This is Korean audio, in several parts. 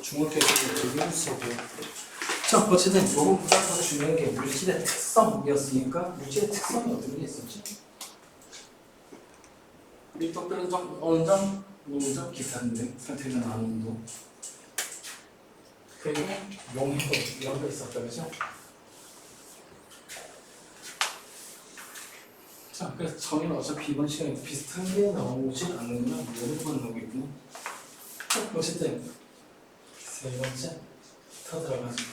중학교에서 되게 수업이에요. 자, 어쨌든 이거보다 더 중요한 게 물질의 특성이었으니까 물질의 특성이 어떤 게 있었지? 밀도, 변점, 원점, 농점, 기산 등 상태가 나오는 운동. 그리고 용해도 이런 거 있었다, 그죠? 자, 그래서 정의는 어차피 이번 시간에 비슷한 게 나오지 않는구나, 이런 건 나오고 있구나. 자, 어쨌든 세 번째 더 들어가죠.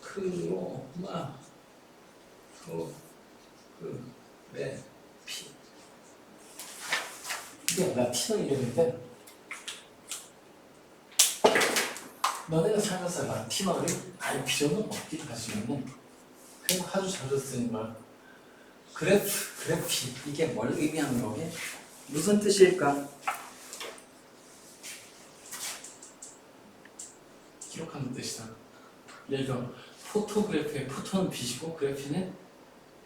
크로마 그래피 이게 라틴어 이름인데 너네가 살면서 라틴어를 알 필요는 없긴 하지만은 그냥 아주 자주 쓰는 말 그래피 이게 뭘 의미하는 거게? 무슨 뜻일까? 기록하는 뜻이다. 예를 들어 포토그래프의 포토는 빛이고 그래피는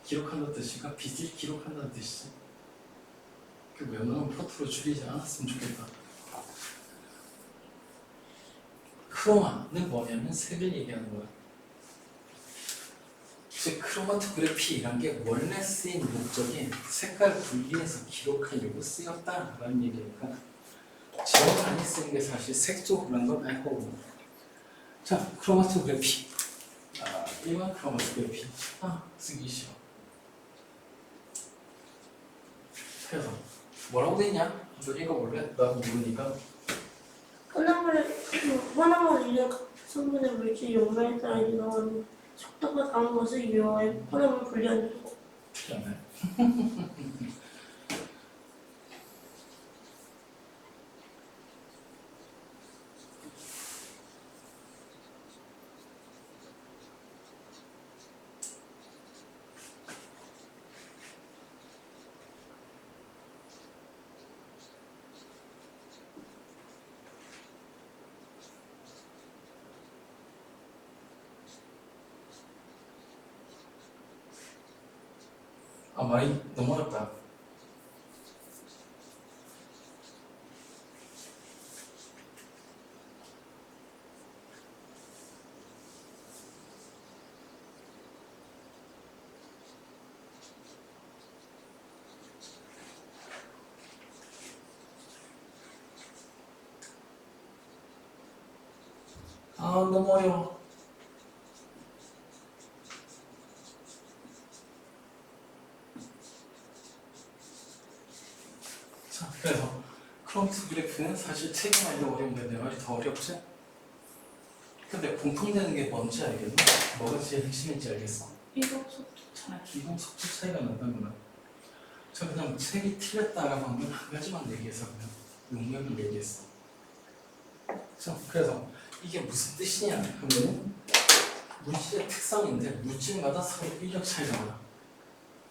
기록한다는 뜻이니까 빛을 기록한다는 뜻이지. 그 웬만하면 포토로 줄이지 않았으면 좋겠다. 크로마는 뭐냐면 색을 얘기하는 거야. 즉 크로마토그래피라는 게 원래 쓰인 목적이 색깔 분리해서 기록하려고 쓰였다라는 얘기니까 제일 많이 쓰는 게 사실 색소라는 건 알고. 자, 크로마토그래피. 일반 크로마토그래피. 쓰기 싫어. 그래서 뭐라고 되냐? 한번 읽어볼래? 나도 모르니까. 하나만 있는 성분의 물질 용매에 따라 이동하는 속도가 다른 것을 이용하여 화합을 분리하는 거. 틀렸네. 말이 너무 어렵다. 너무 어려워. 자, 그래서 크로마토그래피는 사실 책임 알기도 어려운데 내 말이 더 어렵지? 근데 공통되는 게 뭔지 알겠나? 뭐가 제일 핵심인지 알겠어? 이동 속도. 이동 속도 차이가 난다는 거야. 자, 그냥 책이 틀렸다라고 하면 한 가지만 얘기해서 그냥 용량을 얘기했어. 자, 그래서 이게 무슨 뜻이냐 하면은 물질의 특성인데 물질마다 서로 인력 차이가 나.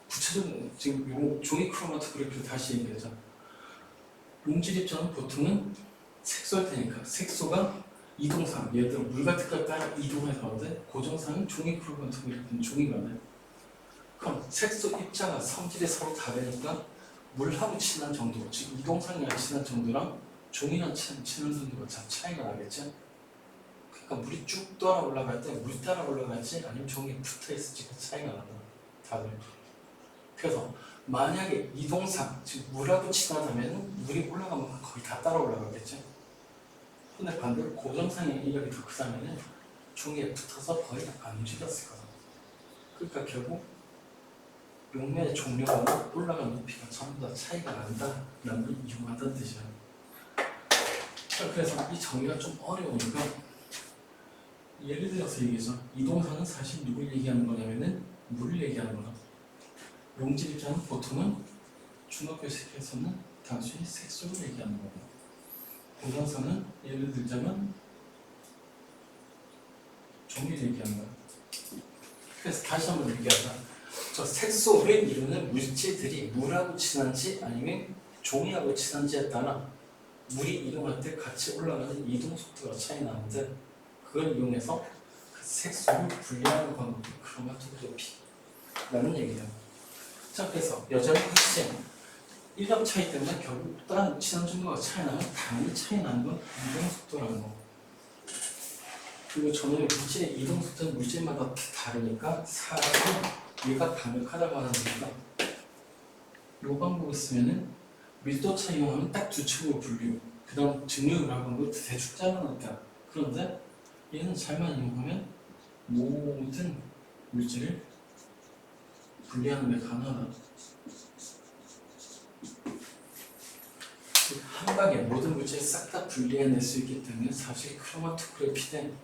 구체적으로 지금 요 종이 크로마토그래피를 다시 얘기하자. 용질 입자는 보통은 색소일 테니까 색소가 이동상, 예를 들어 물 같은 걸 따라 이동해서 하는데 고정상은 종이 크로마토그래피는 종이가 돼. 그럼 색소 입자가 성질이 서로 다르니까 물하고 친한 정도, 즉 이동상이랑 친한 정도랑 종이랑 친한 정도가 참 차이가 나겠지? 그러니까 물이 쭉 따라 올라갈 때 물 따라 올라갈지 아니면 종이에 붙어있을지 그 차이가 나다. 다들. 그래서 만약에 이동상, 즉 물하고 친하다면 물이 올라가면 거의 다 따라 올라가겠지? 근데 반대로 고정상의 인력이 더 크다면 종이에 붙어서 거의 안 움직였을 거다. 그러니까 결국 용매의 종류가 올라가는 높이가 전부 다 차이가 난다라는 걸 이용한다는 뜻이야. 그래서 이 정의가 좀 어려우니까 예를 들어서 얘기해서 이동상은 사실 누굴 얘기하는 거냐면은 물을 얘기하는 거다. 용질 입자는 보통은 중학교 색에서는 단순히 색소를 얘기하는 거고 고정상은 예를 들자면 종이를 얘기하는 거야. 그래서 다시 한번 얘기하자. 저 색소를 이루는 물질들이 물하고 친한지 아니면 종이하고 친한지에 따라 물이 이동할 때 같이 올라가는 이동 속도가 차이 나는데 그걸 이용해서 그 색소를 분리하는 방법이 크로마토그래피라는 얘기다. 자, 그래서 여전히 핵심 1점 차이 때문에 결국 다른 친한 정도가 차이 나면 당연히 차이 나는 건 이동 속도라는 거. 그리고 저는 물질의 이동 속도는 물질마다 다르니까 사람은 얘가 강력하다고 하는 거니까 이 방법을 쓰면은 밀도 차이 이용하면 딱 두 축으로 분류. 그 다음 증류를 하고 대충 짜놓으니까. 그런데 얘는 잘만 이용하면 모든 물질을 분리하는 게 가능하다. 한 방에 모든 물질을 싹 다 분리해낼 수 있기 때문에 사실 크로마토그래피는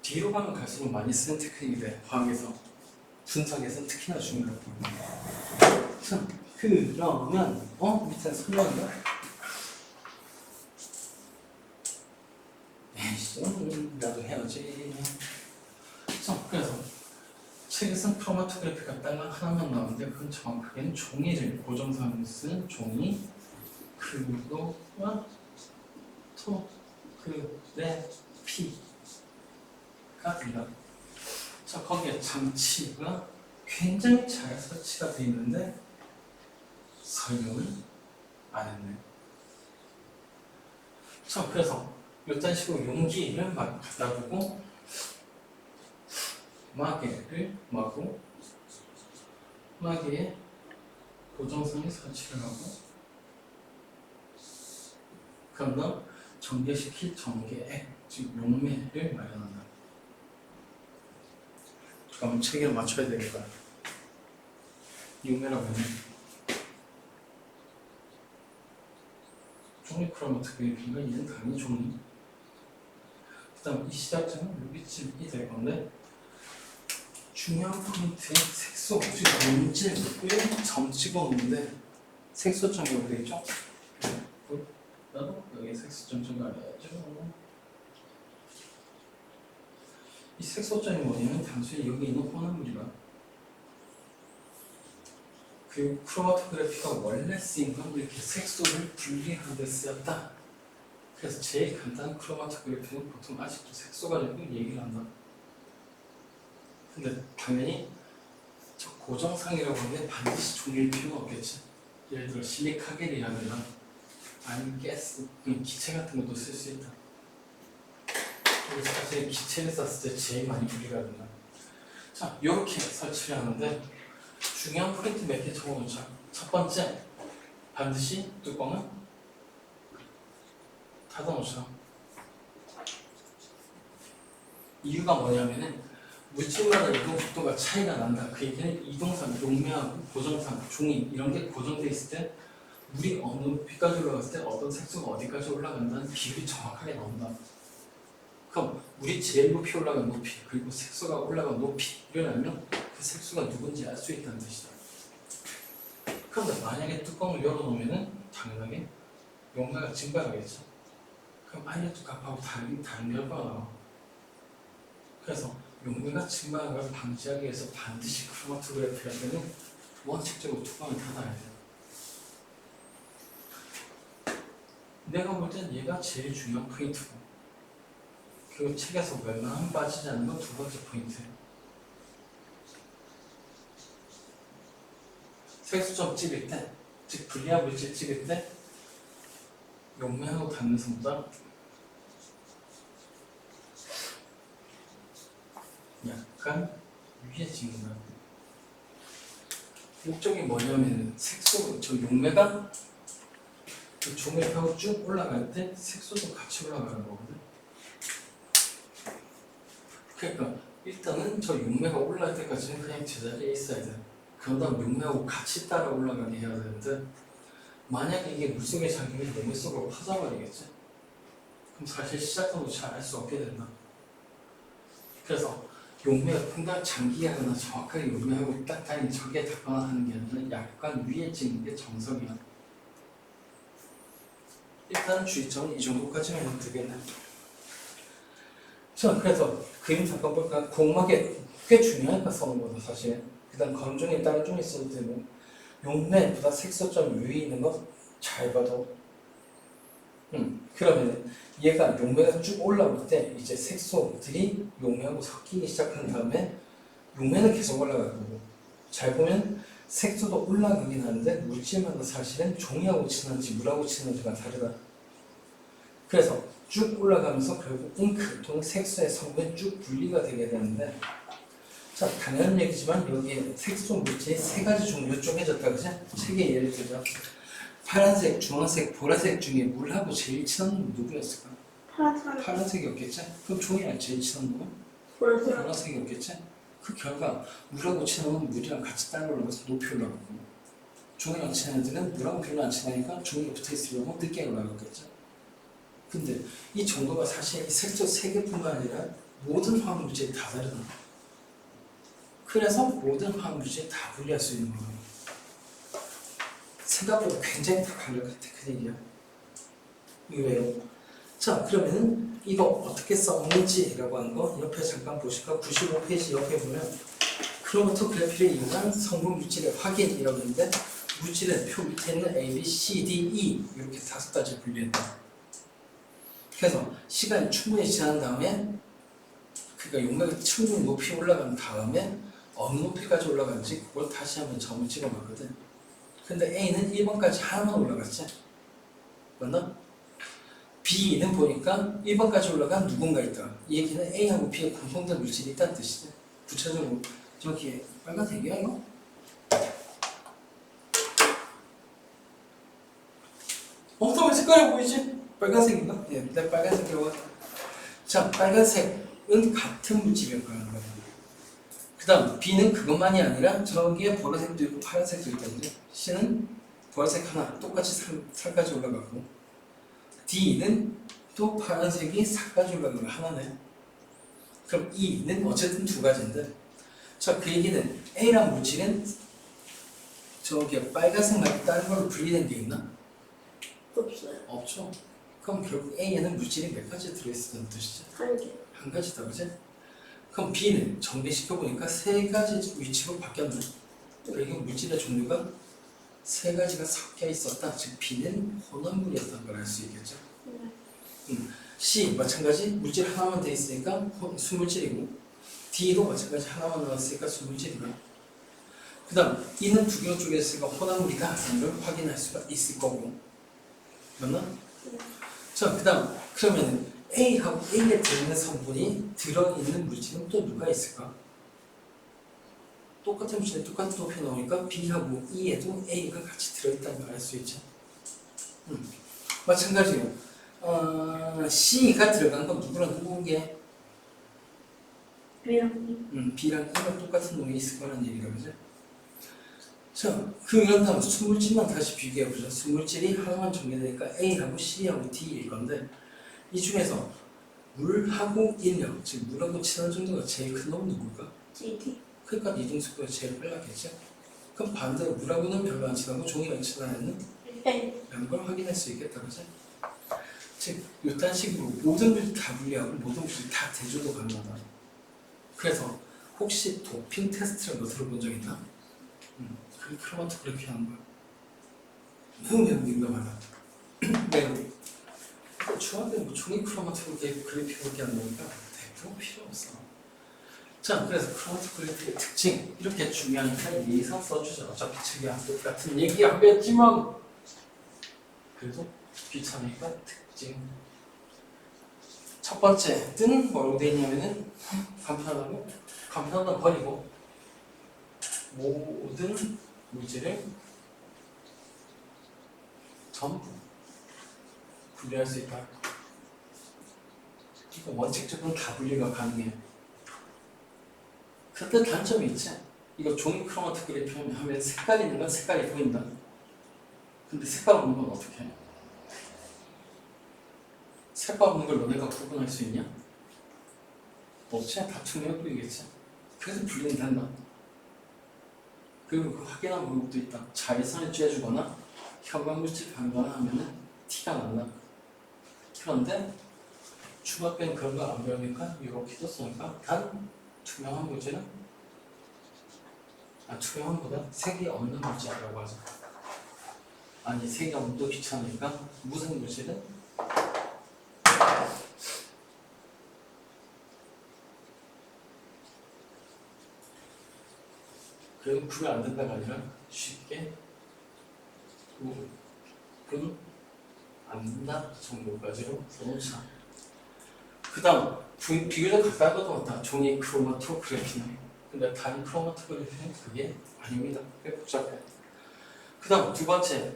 뒤로 가면 갈수록 많이 쓰는 테크닉이 돼. 과학에서 분석에서 특히나 중요하고. 그러면 밑에 설명인가? 에이씨 나도 해야지. 그래서 책에서는 크로마토그래피가 딱 하나만 나오는데 그건 정확하게는 종이를 고정상으로 쓴 종이 그로마토그래피가 된다. 자, 거기에 장치가 굉장히 잘 설치가 되어 있는데 설명을 안 했네. 자, 그래서 이런 식으로 용기를 막 갖다 두고 마개를 마고 마개에 고정선이 설치를 하고 그럼 다음 전개시킬 전개액 즉 용매를 마련한다. 그럼 체계를 맞춰야 되겠다. 용매라고 하면 종이 크로마토그래피가 얘는 당연히 종이. 그 다음 이 시작점은 여기쯤이 될 건데 중요한 포인트의 색소, 즉 문질을 점 찍어놓는데 색소점이 여기 되겠죠? 나도 여기 색소점 좀 가려야죠. 이 색소점이 뭐냐면 단순히 여기 있는 혼합물이라 그 크로마토그래피가 원래 쓰인 건 이렇게 색소를 분리하는 데 쓰였다. 그래서 제일 간단한 크로마토그래피는 보통 아직도 색소 가지고 얘기를 한다. 근데 당연히 저 고정상이라고 하는데 반드시 종일 필요가 없겠지. 예를 들어 실리카겔이라든가 아니면 가스, 기체 같은 것도 쓸 수 있다. 그래서 사실 기체를 썼을 때 제일 많이 분리가 된다. 자, 이렇게 설치를 하는데 중요한 포인트 몇 개 적어놓자. 첫 번째, 반드시 뚜껑은 닫아놓자. 이유가 뭐냐면은 물질마다 이동 속도가 차이가 난다. 그 얘기는 이동상, 용매하고 고정상, 종이 이런 게 고정돼 있을 때 물이 어느 높이까지 올라갔을 때 어떤 색소가 어디까지 올라간다는 비율이 정확하게 나온다. 그럼 물이 제일 높이 올라간 높이 그리고 색소가 올라간 높이를 알면 그 색소가 누군지 알 수 있다는 뜻이다. 그런데 만약에 뚜껑을 열어놓으면 당연하게 용매가 증발하겠죠. 그럼 아이레트 값하고 다른 결과가 나와. 그래서 용매가 증발하는 걸 방지하기 위해서 반드시 크로마토그래피 할 때는 원칙적으로 뚜껑을 닫아야 돼요. 내가 볼 땐 얘가 제일 중요한 포인트고 그리고 책에서 웬만하면 빠지지 않는 건 두 번째 포인트예요. 색소점 찍을 때, 즉 분리한 물질 찍을 때 용매하고 닿는 선보다 약간 위에 찍는다. 목적이 뭐냐면 색소, 저 용매가 그 종이를 펴고 쭉 올라갈 때 색소도 같이 올라가는 거거든. 그러니까 일단은 저 용매가 올라갈 때까지는 그냥 제자리에 있어야 돼. 그런 다음 용매하고 같이 따라 올라가게 해야 되는데 만약에 이게 물속에 잠기면 용매 속으로 퍼져버리겠지? 그럼 사실 시작도 잘 알 수 없게 된다. 그래서 용매가 풍당 잠기거나 정확하게 용매하고 딱딱히 저기에 닿거나 하는 게 아니라 약간 위에 찍는 게 정석이야. 일단 주의점은 이 정도까지만 해도 되겠네. 자, 그래서 그림 잠깐 볼까? 고막에 꽤 중요하니까 써는 거다 사실. 그 다음 검종에 다른 종이 써도 되고 용매보다 색소점 위에 있는 거 잘 봐도 그러면 얘가 용매가 쭉 올라올 때 이제 색소들이 용매하고 섞이기 시작한 다음에 용매는 계속 올라갈 거고 잘 보면 색소도 올라가긴 하는데 물질마다 사실은 종이하고 친한지 물하고 친한지가 다르다. 그래서 쭉 올라가면서 결국 잉크 또는 색소의 성분이 쭉 분리가 되게 되는데, 자, 당연한 얘기지만 여기에 색소 물질이 세 가지 종류로 쪼개졌다, 그지? 책에 예를 들자. 파란색, 주황색, 보라색 중에 물하고 제일 친한 놈은 누구였을까? 파란색. 파란색이었겠지? 그럼 종이랑 제일 친한 놈은? 보라색. 보라색이었겠지? 그 결과 물하고 친한 놈은 물이랑 같이 따라 올라가서 높이 올라가고, 종이랑 친한 애들은 물하고 별로 안 친하니까 종이가 붙어있으려고 늦게 올라갔겠죠? 근데 이 정도가 사실 이 색소 3개뿐만 아니라 모든 화학물질이 다 다르다. 그래서 모든 화학물질이 다 분리할 수 있는 거예요. 생각보다 굉장히 다 간략한 테크닉이야. 이거예요. 자, 그러면은 이거 어떻게 써먹는지라고 하는 거 옆에 잠깐 보실까? 95페이지 옆에 보면 크로마토그래피를 이용한 성분 물질의 확인이라고 있는데, 물질의 표 밑에 있는 A, B, C, D, E 이렇게 5가지 분류했다. 그래서 시간이 충분히 지난 다음에, 그러니까 용맥이 충분히 높이 올라간 다음에 어느 높이까지 올라가는지 그걸 다시 한번 점을 찍어봤거든. 근데 A는 1번까지 하나만 올라갔지? 맞나? B는 보니까 1번까지 올라간 누군가 있다. 이 얘기는 A하고 B의 공통된 물질이 있다는 뜻이지. 구체적으로 저기 빨간색이야 이거? 왜 색깔이 보이지? 빨간색인가? 예, 내 빨간색이라고 하자. 자, 빨간색은 같은 물질이라는 거야. 그 다음 B는 그것만이 아니라 저기에 보라색도 있고 파란색도 있거든요. C는 보라색 하나 똑같이 3까지 올라가고, D는 또 파란색이 4까지 올라가는 거 하나네. 그럼 E는 어쨌든 2가지인데, 자, 그 얘기는 A란 물질은 저기 빨간색 말고 다른 걸로 분리된 게 있나? 없어요. 없죠. 그럼 결국 A에는 물질이 몇 가지 들어있었다는 뜻이지? 한 개. 한 가지다, 그지? 그럼 B는 정리시켜보니까 3가지 위치로 바뀌었네. 그러니까 물질의 종류가 3가지가 섞여 있었다. 즉 B는 혼합물이었다는 걸 알 수 있겠죠. 네. C 마찬가지 물질 하나만 돼 있으니까 수물질이고, D도 마찬가지 하나만 나왔으니까 수물질이고, 그 다음 E는 2개로 쪼개졌으니까 혼합물이다 하는 걸 확인할 수가 있을 거고, 맞나? 네. 자, 그 다음 그러면 A하고 A에 들어있는 성분이 들어있는 물질은 또 누가 있을까? 똑같은 물질에 똑같은 높이 나오니까 B하고 E에도 A가 같이 들어있다는 걸 알 수 있죠. 마찬가지로 C가 들어간 건 누구랑 누구게? B랑 B랑 E가 똑같은 놈이 있을 거라는 얘기가 그죠? 자, 그런 다음 수물질만 다시 비교해보자. 수물질이 하나만 정리되니까 A하고 C하고 D일 건데, 이 중에서 물하고 인력, 즉 물하고 친한 정도가 제일 큰 놈은 누굴까? GD. 그러니까 이동속도가 제일 빨랐겠죠? 그럼 반대로 물하고는 별로 안 친하고 종이랑 친한 애는? A. 라는 걸 확인할 수 있겠다, 그죠? 즉, 이딴 식으로 모든 물질 다 분리하고 모든 물질 다 대조도 가능하다. 그래서 혹시 도핑 테스트를 너 들어본 적 있나? 그게 크로마토그래피 하는 거야. 매우 민감하다. 매우. 중학교 뭐 종이 크로마토그래피밖에 안 나오니까 100% 필요 없어. 자, 그래서 크로마토그래피의 특징 이렇게 중요하니까 예상 써주자. 어차피 책이 안 똑같은 얘기하겠지만 그래도 귀찮으니까 특징. 첫 번째 뜬 뭐라고 돼 있냐면은 간편하다 버리고 모든 물질을 전부 분리할 수 있다. 이거 원칙적으로 다 분리가 가능해. 그런데 단점이 있지. 이거 종이 크로마토그래피 하면 색깔이 있는 건 색깔이 보인다. 근데 색깔 없는 건 어떻게 해? 색깔 없는 걸 너네가 구분할 수 있냐? 없지. 다 투명해 보이겠지. 그래서 분리는 된다. 그리고 그 확인한 방법도 있다. 자외선에 쬐주거나 형광물질 반응을 하면은 티가 난다. 그런데 중학교는 그런 거 안 배우니까 이렇게도 쓰니까 단 투명한 물질은 투명한 보다 색이 없는 물질이라고 하죠. 아니 색이 없는 도 귀찮으니까 무슨 물질은 그래도 그게 안 된다가 아니라 쉽게 그건 안 된다 정도까지로 써놓자. 그 다음 비교적 가까이 가도 종이 크로마토그래피는 근데 다른 크로마토그래피는 그게 아닙니다. 꽤 복잡해. 그 다음 두 번째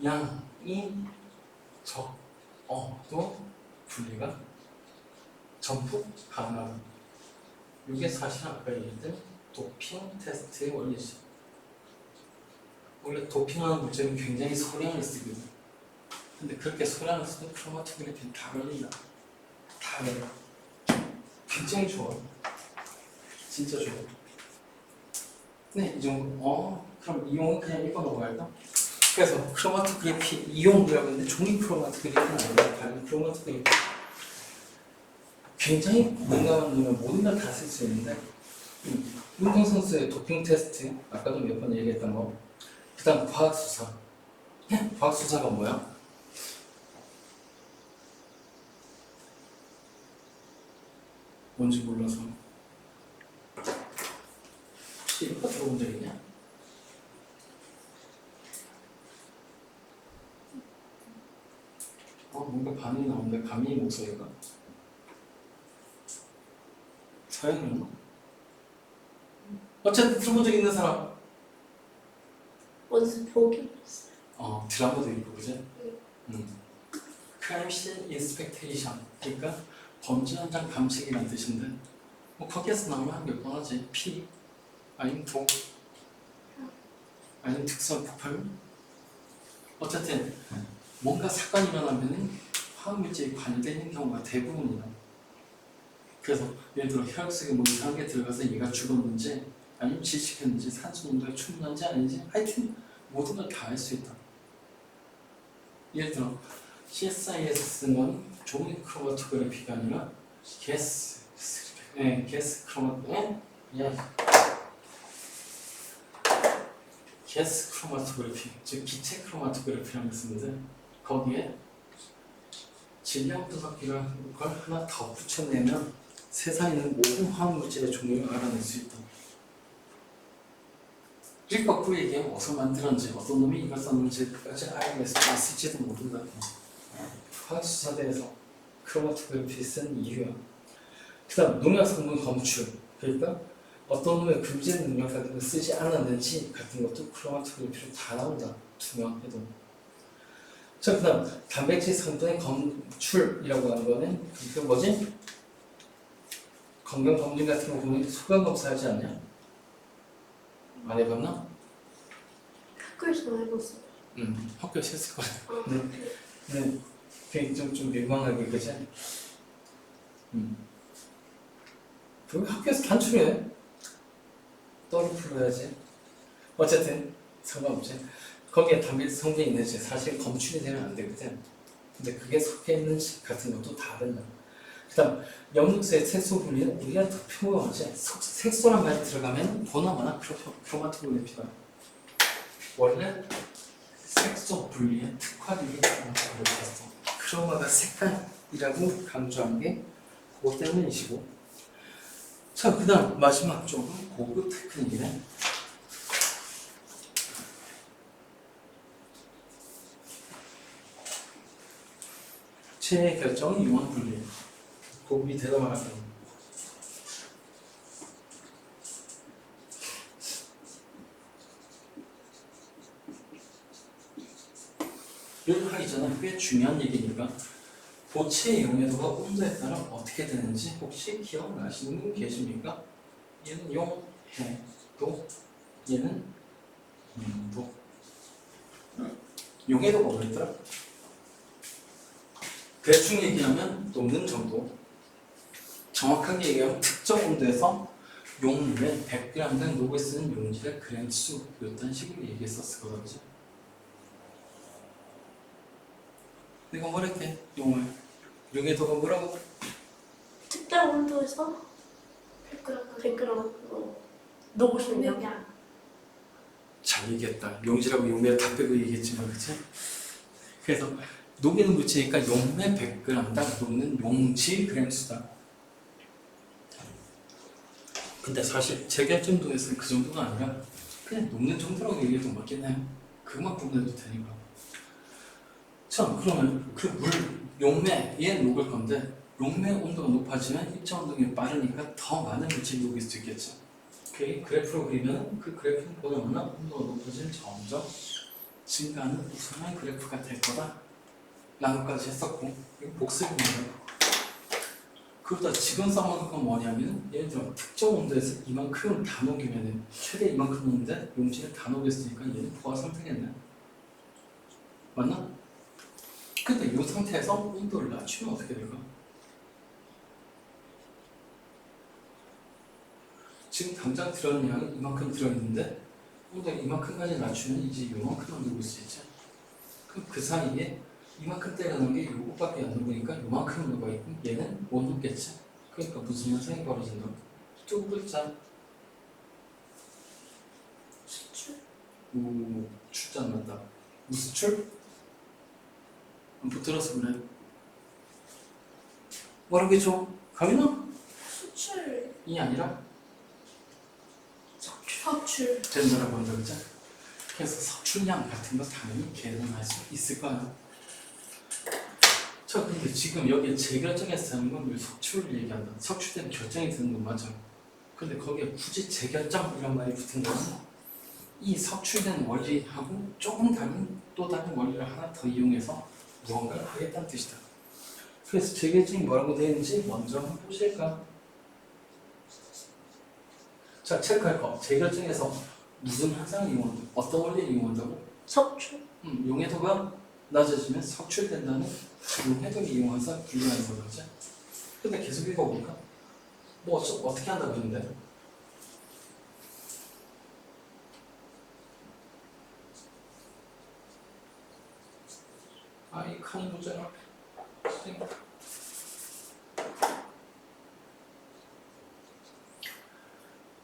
양이 적어도 분리가 전부 가능하다. 이게 사실 아까 얘기했던 도핑 테스트의 원리지. 원래 도핑하는 문제는 굉장히 소량을 쓰거든. 근데 그렇게 소량을 쓰는 크로마토그래피는 다 걸린다. 다 걸려. 굉장히 좋아. 진짜 좋아. 네, 이 정도. 그럼 이용은 그냥 읽어 넘어갈까? 그래서 크로마토그래피 이용이라고 했는데 종이 크로마토그래피는 아니라 다른 크로마토그래피. 굉장히 민감한 놈은 모든 걸 다 쓸 수 있는데 운동선수의 도핑 테스트 아까도 몇 번 얘기했던 거. 그 다음 과학수사. 과학수사가 뭐야? 뭔지 몰라서 혹시 이거 들어본 적 있냐? 뭔가 반응이 나오는데 감히 목소리가 사연이었나? 어쨌든 들어본 적 있는 사람 어디서 보긴 했어요. 드라마도 있고 그지? 크라임 씬 인스펙테이션 그러니까 범죄 현장 감식이라는 뜻인데 거기에서 나오면 몇 번 하지? 피 아니면 독 아니면 특수한 폭발 어쨌든 뭔가 사건이 일어나면은 화학물질이 관련된 경우가 대부분이다. 그래서 예를 들어 혈액 속에 뭐 이상한 게 들어가서 얘가 죽었는지 아니면 질식했는지 산소 농도가 충분한지 아닌지 하여튼 모든 걸 다 알 수 있다. 예를 들어 CSIS는 종이 크로마토그래피가 아니라 게스 크로마토그래피 즉 기체 크로마토그래피라는 걸 쓰는데 거기에 질량 분석기라는 걸 하나 더 붙여내면 세상에 있는 모든 화학물질의 종류를 알아낼 수 있다. 일 거꾸로 얘기하면 어디서 만들었는지 어떤 놈이 이걸 썼는지까지 알았을지도 모른다. 화학수사대에서 크로마토그래피 쓴 이유야. 그 다음 농약 성분 검출 그러니까 어떤 놈의 금지 능력 같은 거 쓰지 않았는지 같은 것도 크로마토그래피로 다 나온다. 투명해도. 자, 그 다음 단백질 성분의 검출이라고 하는 거는 그 뭐지? 건강검진 같은 거 보면 소변검사하지 않냐? 안 해봤나? 학교에서 해봤어요. 학교에서 했을 거야. 네. 네, 그게 좀 민망하게 그지? 그럼 학교에서 단출해. 떠를 풀어야지. 어쨌든 상관없지. 거기에 단백질 성분이 있는지 사실 검출이 되면 안 되거든. 근데 그게 섞여 있는지 같은 것도 다 된다. 그다음 염록소의 색소 분리는 우리가 더 평범하지. 색소란 말이 들어가면 보나마나 크로마토그래피가 원래 색소 분리의 특화되게 크로마토그래피였어. 크로마가 색깔이라고 강조한 게 그것 때문이시고. 자, 그다음 마지막 쪽은 고급 테크닉이네. 최애 결정은 이원 분리. 고급이 대답을 하다. 이걸 하기 전에 꽤 중요한 얘기니까 고체의 용해도가 온도에 따라 어떻게 되는지 혹시 기억나시는 분 계십니까? 얘는 용해도, 얘는 온도. 용해도가 뭐였더라? 대충 얘기하면 녹는 정도. 정확하게 얘기하면 특정 온도에서 용물에 100g당 녹을 쓰는 용질의 그램 수였다는 식으로 얘기했었을 거다, 그죠? 내가 뭐랬게? 용해도가 뭐라고? 특정 온도에서 100g 녹을 수 있냐? 야, 잘 얘기했다. 용질하고 용매를 다 빼고 얘기했지만, 그치? 그래서 녹이는 물체니까 용매 100g당 녹는 용질 그램 수다. 근데 사실 재결정도에서는 그 정도가 아니라 그냥 녹는 정도라고 얘기해도 맞겠나요? 그만큼 해도 되니까. 자, 그러면 그 물 용매 얘 녹을 건데 용매 온도가 높아지면 입자 운동이 빠르니까 더 많은 물질이 녹일 수 있겠죠. 오케이, 그래프로 그리면 그 그래프는 보다 보면 온도가 높아지면 점점 증가하는 우선한 그래프가 될 거다 라고까지 했었고, 이거 복습입니다. 그보다 지금 써먹은 건 뭐냐면 예를 들어 특정 온도에서 이만큼을 다 녹이면 최대 이만큼 녹는데 용질을 다 녹였으니까 얘는 포화 상태겠네. 맞나? 근데 이 상태에서 온도를 낮추면 어떻게 될까? 지금 당장 들어있는 양은 이만큼 들어있는데 온도를 이만큼까지 낮추면 이제 요만큼만 녹을 수 있지. 그럼 그 사이에 이만큼 때려놓은 게 요것밖에 안 녹으니까 요만큼 녹아있고 얘는 못 녹겠지. 그러니까 무슨 현상이 벌어진다? 두 글자. 수출. 오, 출자 안 맞다. 무슨 출? 붙들어서 그래. 뭐라겠죠? 가민아? 수출이 아니라 석출. 된다라고 한다 그죠? 그래서 석출량 같은 거 당연히 계산할 수 있을 거야. 저 근데 지금 여기에 재결정에서 하는 건 우리 석출을 얘기한다. 석출된 결정이 드는 건 맞아. 근데 거기에 굳이 재결정이란 말이 붙은 거는 이 석출된 원리하고 조금 다른 또 다른 원리를 하나 더 이용해서 무언가를 하겠다는 뜻이다. 그래서 재결정이 뭐라고 되어 있는지 먼저 한번 보실까? 자, 체크할 거. 재결정에서 무슨 현상을 이용한다? 어떤 원리를 이용한다고? 석출. 용해도가 낮아지면 석출된다는 용해도를 이용해서 분류하는 거죠. 근데 계속 읽어볼까? 뭐 어떻게 한다고 했는데? 이 칸이 뭐잖아.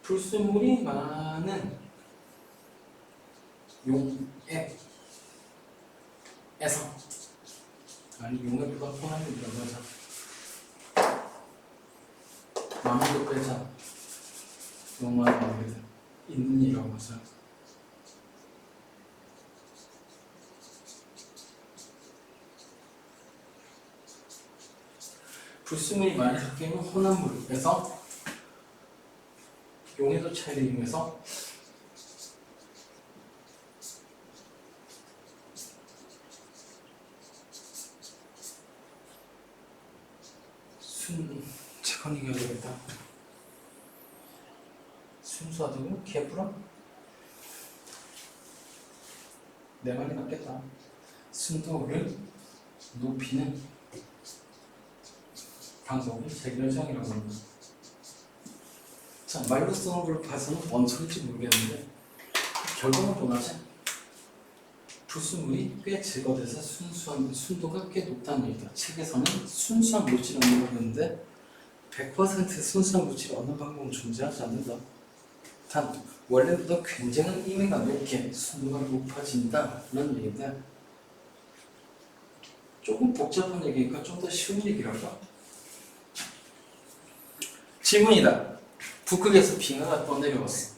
불순물이 많은 용액에서 아니 용액보다 혼합물이라고 하자. 많은 거 빼자. 너무 많이 나오거든. 있는 이라고 하자. 불순물이 많이 섞여 있는 혼합물에서 용해도 차이를 이용해서 잠깐 얘기해야 되겠다. 순수하다고? 개뿔아? 내 말이 맞겠다. 순도를 높이는 방법이 재결정이라고 합니다. 자, 말로 쓰는 걸 봐서는 뭔 소리인지 모르겠는데 결과는 뭐나지? 불순물이 꽤 제거돼서 순도가 꽤 높다는 얘기다. 책에서는 순수한 물질을 물어보는데 100% 순수한 물질이 어느 방법은 존재하지 않는다. 단 원래보다 굉장한 의미가 높게 순도가 높아진다 라는 얘기인데 조금 복잡한 얘기니까 좀 더 쉬운 얘기랄까? 질문이다. 북극에서 빙하가 떠내려왔어.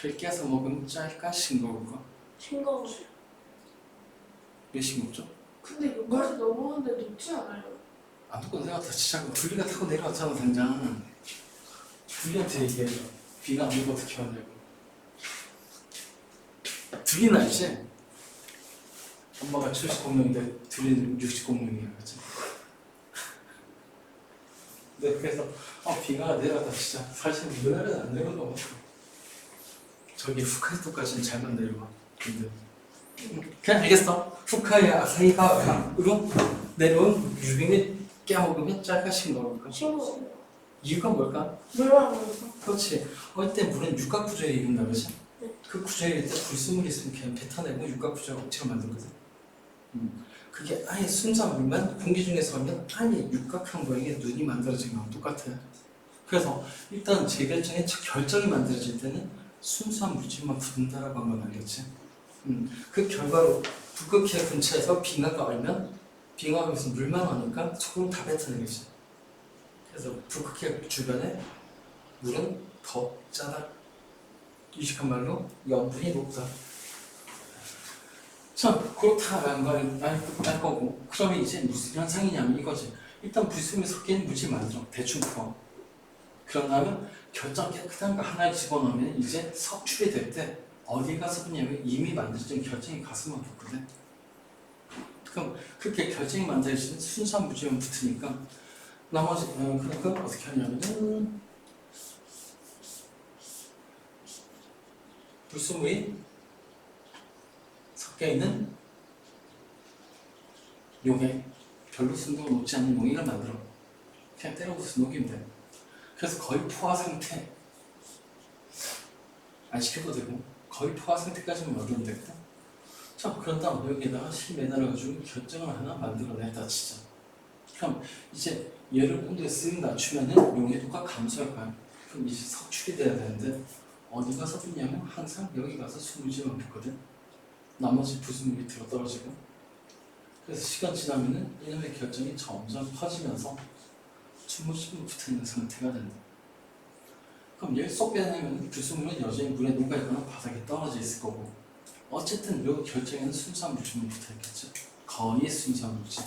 그 깨서 먹으면 짤까 싱거울까? 싱거워. 왜 싱겁죠? 근데 여기까지 넘어오는데 높지 않아요? 안 듣고 내려왔다. 진짜 둘리가 타고 내려왔잖아 당장. 둘리한테 얘기해. 비가 안 오고 어떻게 하냐고. 둘리는 알지? 엄마가 70공룡인데 둘리는 60공룡이야. 그치? 네, 그래서 비가 내려왔다. 진짜 사실 우리나라는 안 내려온 것 같아. 저기 홋카이도까지는 잘만 내려와. 근데 그냥 알겠어. 홋카이 아사히가와로 내려온 유빙을 깨먹으면 짤까 싱거울까? 싱거워. 이유가 뭘까? 물만 먹어서. 그렇지. 때 물은 육각구조에 이른다 그러지? 네. 그 구조에 이를 때 불순물이 있으면 그냥 뱉어내고 육각구조를 억지로 만들거든. 그게 아예 순수한 물만 공기 중에서 하면 아예 육각형 모양의 눈이 만들어진 거랑 똑같아. 그래서 일단 재결정의 첫 결정이 만들어질 때는 순수한 물질만 붙는다라고 한 건 알겠지? 그 결과로 북극해 근처에서 빙하가 얼면 빙하에서 물만 오니까 소금 다 뱉어내겠지. 그래서 북극해 주변에 물은 더 짜다. 유식한 말로 염분이 높다. 자, 그렇다라는 걸 알 거고, 그러면 이제 무슨 현상이냐면 이거지. 일단 불순물이 섞인 물질 만들어 대충 풀어. 그런 다음에 결정 깨끗한 거 하나를 집어넣으면 이제 석출이 될 때 어디에 가서 붙냐면 이미 만들어진 결정이 가서만 붙거든. 그럼 그렇게 결정이 만들어진 순수한 물질만 붙으니까 나머지 그러니까 어떻게 하냐면은 불순물이 섞여 있는 용액, 별로 순도가 높지 않은 용액을 만들어. 그냥 때려부숴서 녹이면 돼. 그래서 거의 포화 상태 안 시켜도 되고 거의 포화 상태까지만 만들면 되거든. 자, 그런 다음 여기에다가 실 매달아가지고 결정을 하나 만들어냈다 치자. 그럼 이제 얘를 온도에 쓱 낮추면은 용해도가 감소할 거야. 그럼 이제 석출이 돼야 되는데 어디 가서 붙냐면 항상 여기 가서 수물질만 붙거든. 나머지 부수물이 들어 떨어지고. 그래서 시간 지나면은 이놈의 결정이 점점 퍼지면서 수물질만 붙어있는 상태가 된다. 그럼 얘를 쏙 빼내면 부수물은 여전히 물에 녹아있거나 바닥에 떨어져 있을 거고, 어쨌든 이 결정에는 순수한 물질만 붙어있겠죠. 거의 순수한 물질.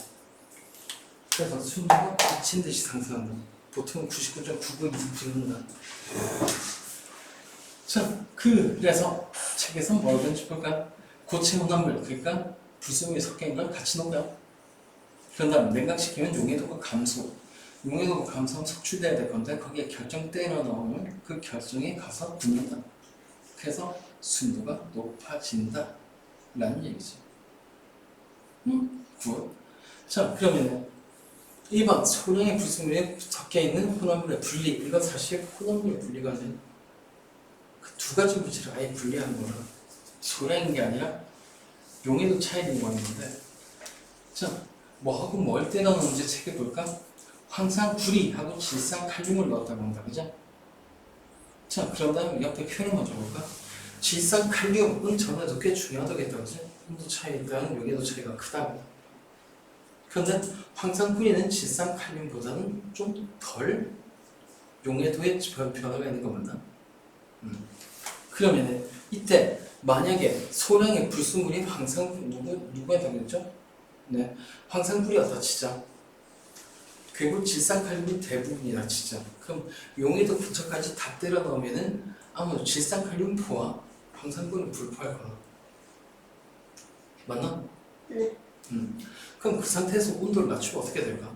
그래서 순도가 미친 듯이 상승한다. 보통 99.99 이상 찍는다. 자, 그래서 책에서 뭐든지 볼까? 고체 혼합물, 그러니까 불순물이 섞여 있는 걸 같이 녹여. 그런 다음 냉각시키면 용해도가 감소. 용해도가 감소하면 석출돼야 될 건데 거기에 결정 때려 넣으면 그 결정에 가서 붙는다. 그래서 순도가 높아진다 라는 얘기죠. 굿. 자, 그러면 1번 소량의 불순물이 섞여있는 혼합물의 분리. 이건 사실 혼합물의 분리가 아니라 그 두 가지 물질을 아예 분리하는 거라. 소량인 게 아니라 용해도 차이를 구하는 건데, 자, 뭐하고 뭘 때려 넣는지 책에 볼까? 황산 구리하고 질산 칼륨을 넣었다고 한다. 그죠? 자, 그런 다음에 옆에 표현을 먼저 볼까? 질산 칼륨은 전에도 꽤 중요하다겠다. 그지? 온도 차이에 따른 용해도 차이가 크다고. 그런데 황산구리는 질산 칼륨보다는 좀 덜 용해도에 변화가 있는 거 맞나? 그러면 이때 만약에 소량의 불순물이 누구에다 그랬죠? 네, 황산구리였다 치자. 그리고 질산 칼륨이 대부분이다 치자. 그럼 용해도 근처까지 다 때려 넣으면은 아무래도 질산 칼륨 포화, 황산구리는 불포할 거야. 맞나? 네. 그럼 그 상태에서 온도를 낮추면 어떻게 될까?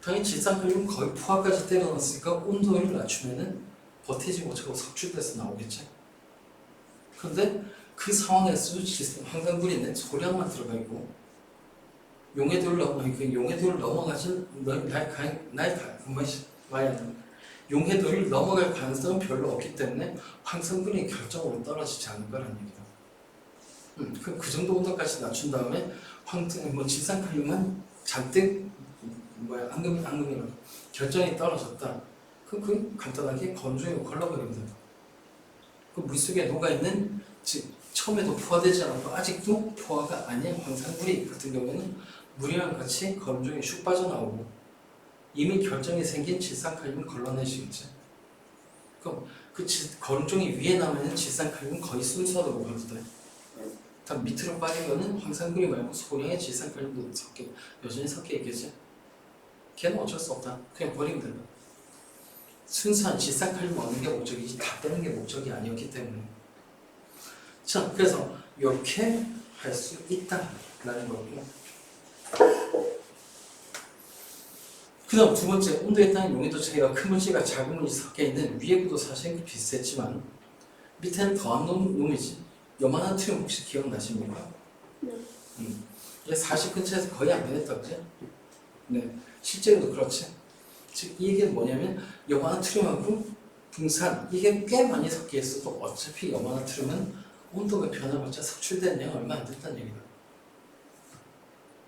당연히 질산칼륨 거의 포화까지 때려 넣었으니까 온도를 낮추면은 버티지 못하고 석출돼서 나오겠지. 그런데 그 상황에서도 황산구리는 소량만 들어가 있고 용해도를 용해도를 넘어갈 가능성은 별로 없기 때문에 황산구리는 결정으로 떨어지지 않을 거라는 얘기다. 그럼 그 정도 온도까지 낮춘 다음에 질산칼륨만 잔뜩 앙금이라고 결정이 떨어졌다. 그럼 그 간단하게 건조에 걸러버리면 된다. 그 물속에 녹아있는 처음에도 포화되지 않았고 아직도 포화가 아닌 황산구리 같은 경우에는 물이랑 같이 건조에 슉 빠져나오고 이미 결정이 생긴 질산칼륨을 걸러내시겠지. 그럼 그 건조이 위에 남아있는 질산칼륨은 거의 순수하다고 봐도 돼. 다 밑으로 빠지면은 황산구리 말고 소량의 질산칼륨도 여전히 섞여 있겠지. 걔는 어쩔 수 없다. 그냥 버리면 된다. 순수한 질산칼륨 얻는 게 목적이지 다 빼는 게 목적이 아니었기 때문에. 자, 그래서 이렇게 할 수 있다라는 거고. 그 다음 두 번째, 온도에 따른 용해도 차이가 큰 물질과 작은 물질이 섞여 있는 위의 구도 사실은 비슷했지만 밑에는 더한 놈이지. 요만한 트륨 혹시 기억나십니까? 네. 이게 40 근처에서 거의 안 변했다, 그지? 네, 실제로도 그렇지. 즉, 이 얘기는 뭐냐면 요만한 트륨하고 붕산, 이게 꽤 많이 섞여 있어도 어차피 요만한 트륨은 온도가 변화봤자 석출되는 양이 얼마 안 됐다는 얘기다.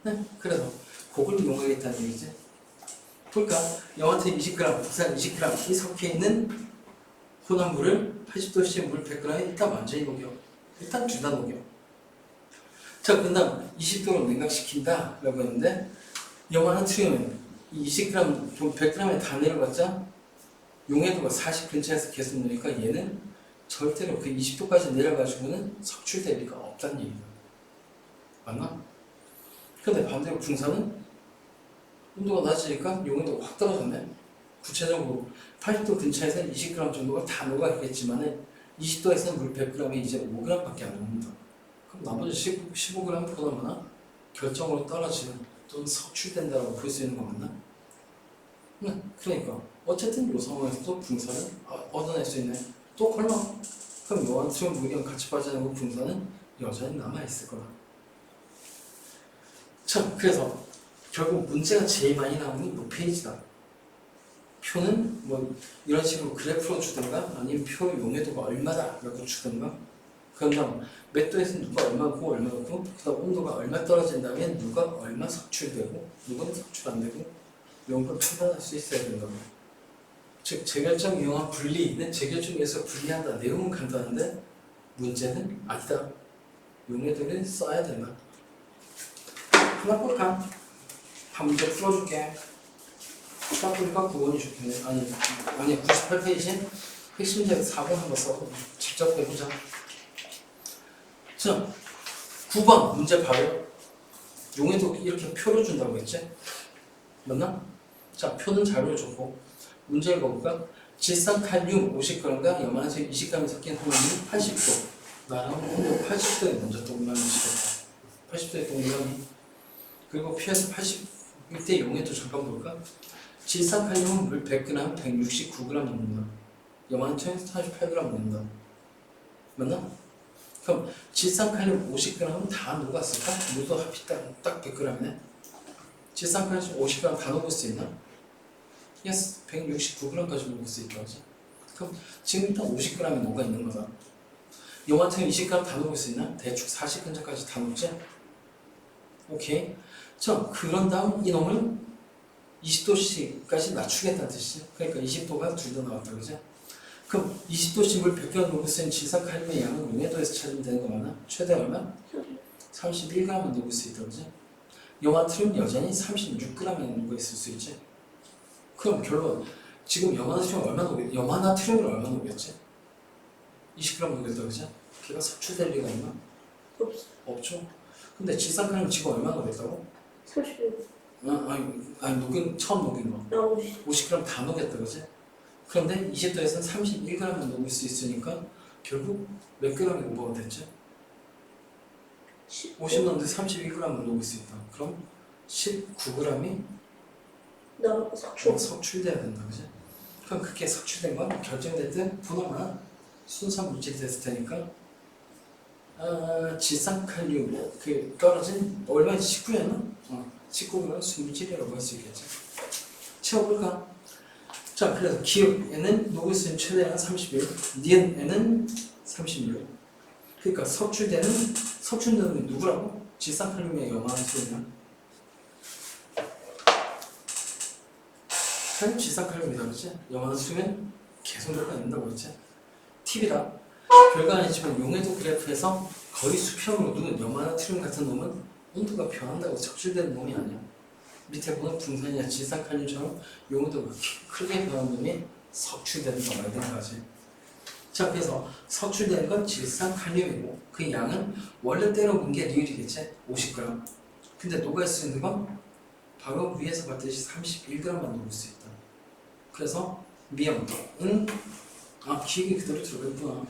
네, 그래서 그걸 이용하겠다는 얘기지. 볼까? 요만한 20g, 붕산 20g 이 섞여 있는 혼합물을 80도씨의 물 100g에 일단 완전히 녹여. 일단 둘 다 녹여. 자, 그 다음 20도로 냉각시킨다 라고 했는데 요만한 트륨은 20g, 100g에 다 내려갔자 용해도가 40 근처에서 계속 느니까 얘는 절대로 그 20도까지 내려가지고는 석출될 리가 없다는 얘기다. 맞나? 근데 반대로 붕산은 온도가 낮으니까 용해도가 확 떨어졌네. 구체적으로 80도 근처에서 20g 정도가 다 녹아있겠지만 20도에서는 물 100g에 이제 5g밖에 안 녹는다. 그럼 나머지 15g보다 결정으로 떨어지는 또는 석출된다고 볼 수 있는 거 맞나? 그러니까 어쨌든 요 상황에서도 붕산은 얻어낼 수 있네. 또 얼마? 그럼 요한트륨 물기가 같이 빠져나가고 붕산은 여전히 남아있을 거다. 참, 그래서 결국 문제가 제일 많이 나오는 이 페이지다. 표는 뭐 이런 식으로 그래프로 주든가 아니면 표 용해도가 얼마다 라고 주든가, 그런 다음 몇 도에서 누가 얼마고 얼마고 그 다음 온도가 얼마 떨어진 다음에 누가 얼마 석출되고 누구는 석출 안 되고 이런 걸 판단할 수 있어야 된다고. 즉 재결정 이용한 분리는 재결정에서 분리한다. 내용은 간단한데 문제는 아니다. 용해도를 써야 된다. 하나 볼까? 한 문제 풀어줄게. 딱 보니까 9번이 좋겠네. 아니 98페이지 핵심 제 4번 한번 써. 직접 해보자. 자, 9번 문제 봐요. 용해도 이렇게 표로 준다고 했지? 맞나? 자, 표는 자료를 줬고 문제 읽어볼까? 질산칼륨 50g과 염화산소 20g이 섞인 홍합이 80도. 나랑 온도 80도에 먼저 동그라미 치겠다. 80도에 동그라미. 그리고 피에서 81대 용해도 잠깐 볼까? 질산칼륨은 물 100g 169g 넣는다. 염화산소 48g 넣는다. 맞나? 그럼 질산칼륨 50g은 다 녹았을까? 물도 합이 딱 100g이네. 질산칼륨 50g 다 녹을 수 있나? yes, 169g까지 녹을 수 있다. 그치? 그럼 지금 일단 50g이 녹아 있는 거다. 염화탄 20g 다 녹을 수 있나? 대충 40g까지 다 녹지? 오케이. 자, 그런 다음 이놈을 20도씨까지 낮추겠다는 뜻이지. 그러니까 20도가 둘 다 나왔다. 그치? 그럼 20도씨 물 100g 녹을 수 있는 질산칼륨의 양은 용해도에서 찾으면 되는 거 맞나? 최대 얼마? 31g은 녹을 수 있다. 그치? 염화탄은 여전히 36g에 녹아 있을 수 있지. 그럼 결론, 지금 염화나트륨 얼마 녹였? 염화나트륨을 얼마 녹였지? 20g 녹였다, 그지? 걔가 섭취될 리가 있나? 없죠. 근데 질산칼륨 지금 얼마 녹였다고? 30. 아니 처음 녹인 거 50g 다 녹였다, 그지? 그런데 20도에서는 31g만 녹일 수 있으니까 결국 몇 g이 오버가 됐지? 50 넣는데 32g만 녹일 수 있다. 그럼 19g이 석출돼야 된다, 그지? 그럼 그게 석출된 건 결정될 때 분화가 순산 물질이 됐을 테니까 질산칼륨 그 떨어진 얼마인지 19였나? 19가 순물질이라고 할 수 있겠지. 채워볼까? 자, 그래서 기억에는 녹을 수 있는 최대한 31, 니은에는 36. 그러니까 석출되는 누구라고? 질산칼륨의 염화수냐? 질산칼륨이다, 그렇지? 염화수면 계속 녹아낸다고 했지? 팁이다. 별거 아니지만 용해도 그래프에서 거의 수평으로 누는 염화나트륨 같은 놈은 온도가 변한다고 석출되는 놈이 아니야. 밑에 보는 붕산이나 질산칼륨처럼 용해도가 크게 변한 놈이 석출된다 말된 거지. 자, 그래서 석출되는 건 질산칼륨이고 그 양은 원래 때려본 게 리을이겠지? 50g. 근데 녹을 수 있는 건 바로 위에서 봤듯이 31g만 녹을 수 있다. 그래서 미음은 기억이 그대로 들어갔구나.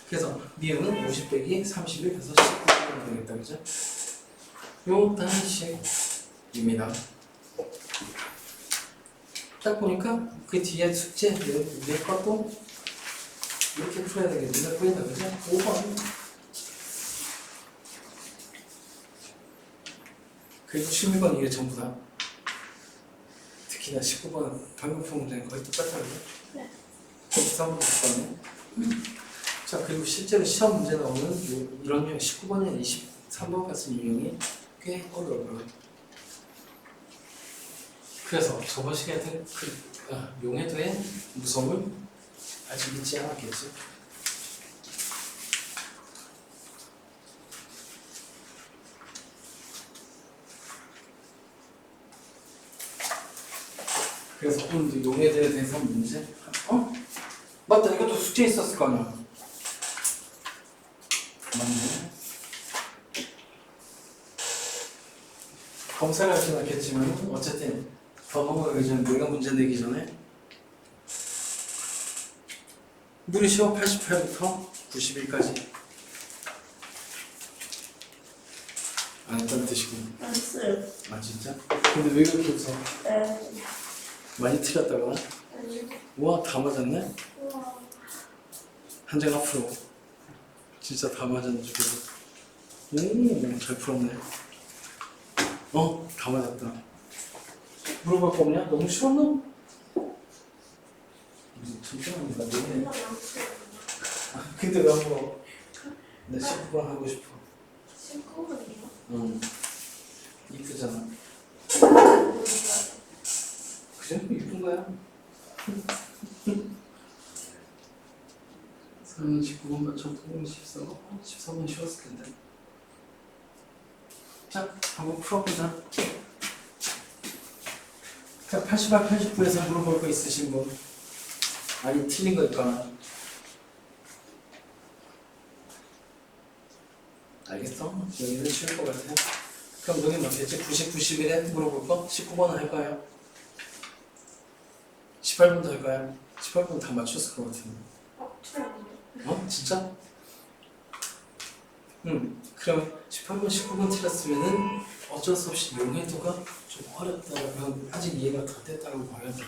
그래서 미음은 50 빼기 31 해서 19g 되겠다, 그죠? 요 단식입니다. 딱 보니까 그 뒤에 숙제 내 것도 이렇게 풀어야 되겠는데 보인다, 그죠? 5번 그리고 16번 이게 전부 다 특히나 19번 방금 푼 문제는 거의 똑같아요. 네. 13번 똑같네. 자, 그리고 실제로 시험 문제 나오는 이런 유형 19번이나 23번 같은 유형이 꽤 어려워요. 그래서 저번 시간에 용해도의 무서움을 아직 잊지 않았겠지. 그래서 오늘도 용해들에 대해서 문제. 맞다. 이것도 숙제 있었을 거 아니야. 맞네. 검사를 하진 않겠지만 어쨌든 더 넘어가기 전에 내가 문제 내기 전에 물이 쉬워 88부터 91까지 안 했다는 뜻이고. 안 써요. 아 진짜? 근데 왜 그렇게 웃어? 네. 많이 틀렸다거나? 아니요. 우와 다 맞았네? 우와. 한 장 앞으로 진짜 다 맞았네 주변에. 오잘 풀었네. 다 맞았다. 물어볼 거 없냐? 너무 쉬웠나? 무슨 천천합니다. 너네. 근데 왜 안 물어? 나 19번 하고 싶어. 19분이요? 응. 이쁘잖아. 그죠? 이쁜 거야. 19번 맞춰 14번? 14번 쉬웠을 텐데. 자, 한번 풀어보자. 88, 89에서 물어볼 거 있으신 분? 아니, 틀린 거 있거나. 알겠어? 여기는 쉬울 것 같아. 그럼 여기 몇겠지? 90, 91에 물어볼 거? 19번은 할까요? 18번도 할까요? 18번 다 맞췄을 것 같은데. 틀렸는데. 진짜? 그럼 18번, 19번 틀렸으면은 어쩔 수 없이 용해도가 좀 어렵다고 아직 이해가 덜 됐다고 봐야 돼.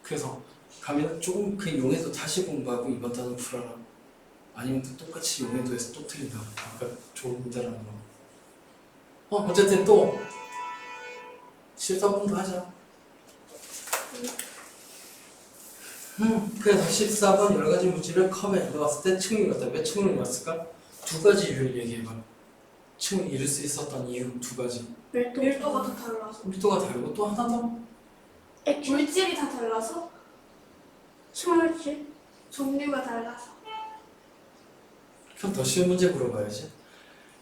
그래서 가면 조금 그 용해도 다시 공부하고 이번 단어 풀어라. 아니면 또 똑같이 용해도에서 또 틀린다. 아까 좋은 문제라는 거. 어쨌든 또 14번도 하자. 그래서 14번 여러 가지 물질을 컵에 넣었을 때 층을 이뤘다. 왜 층을 이뤘을까? 두 가지 이유를 얘기해봐. 층을 이룰 수 있었던 이유 두 가지. 밀도가 다 달라서. 밀도가 다르고 또 하나 더. 물질이 다 달라서? 스물지? 종류가 달라서. 그럼 더 쉬운 문제 물어봐야지.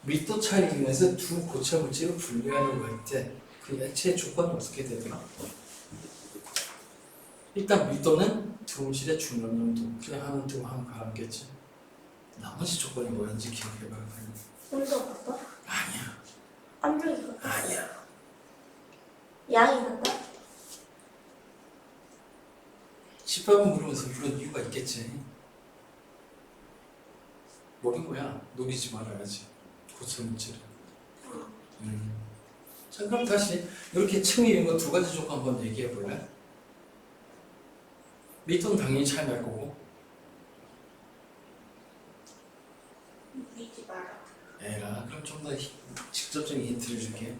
밀도 차이를 이용해서 두 고체 물질을 분리하려고 할 때 그 액체의 조건은 어떻게 되더라? 일단 밀도는 두 물질의 중력량도 그냥 하는 뜨고 하는 가라앉겠지. 나머지 조건이 뭐였는지 기억해봐요. 온도 같다? 아니야. 압력이 같다? 아니야. 양이 같다? 18번 물으면서 물은 이유가 있겠지. 모르고야 녹이지 말아야지. 고체 물질을. 자 그럼 다시 이렇게 층이 있는 거 두 가지 조건 한번 얘기해 볼래? 밀도는 당연히 차이 날 거고. 믿지 마라. 에라 그럼 좀 더 직접적인 힌트를 줄게.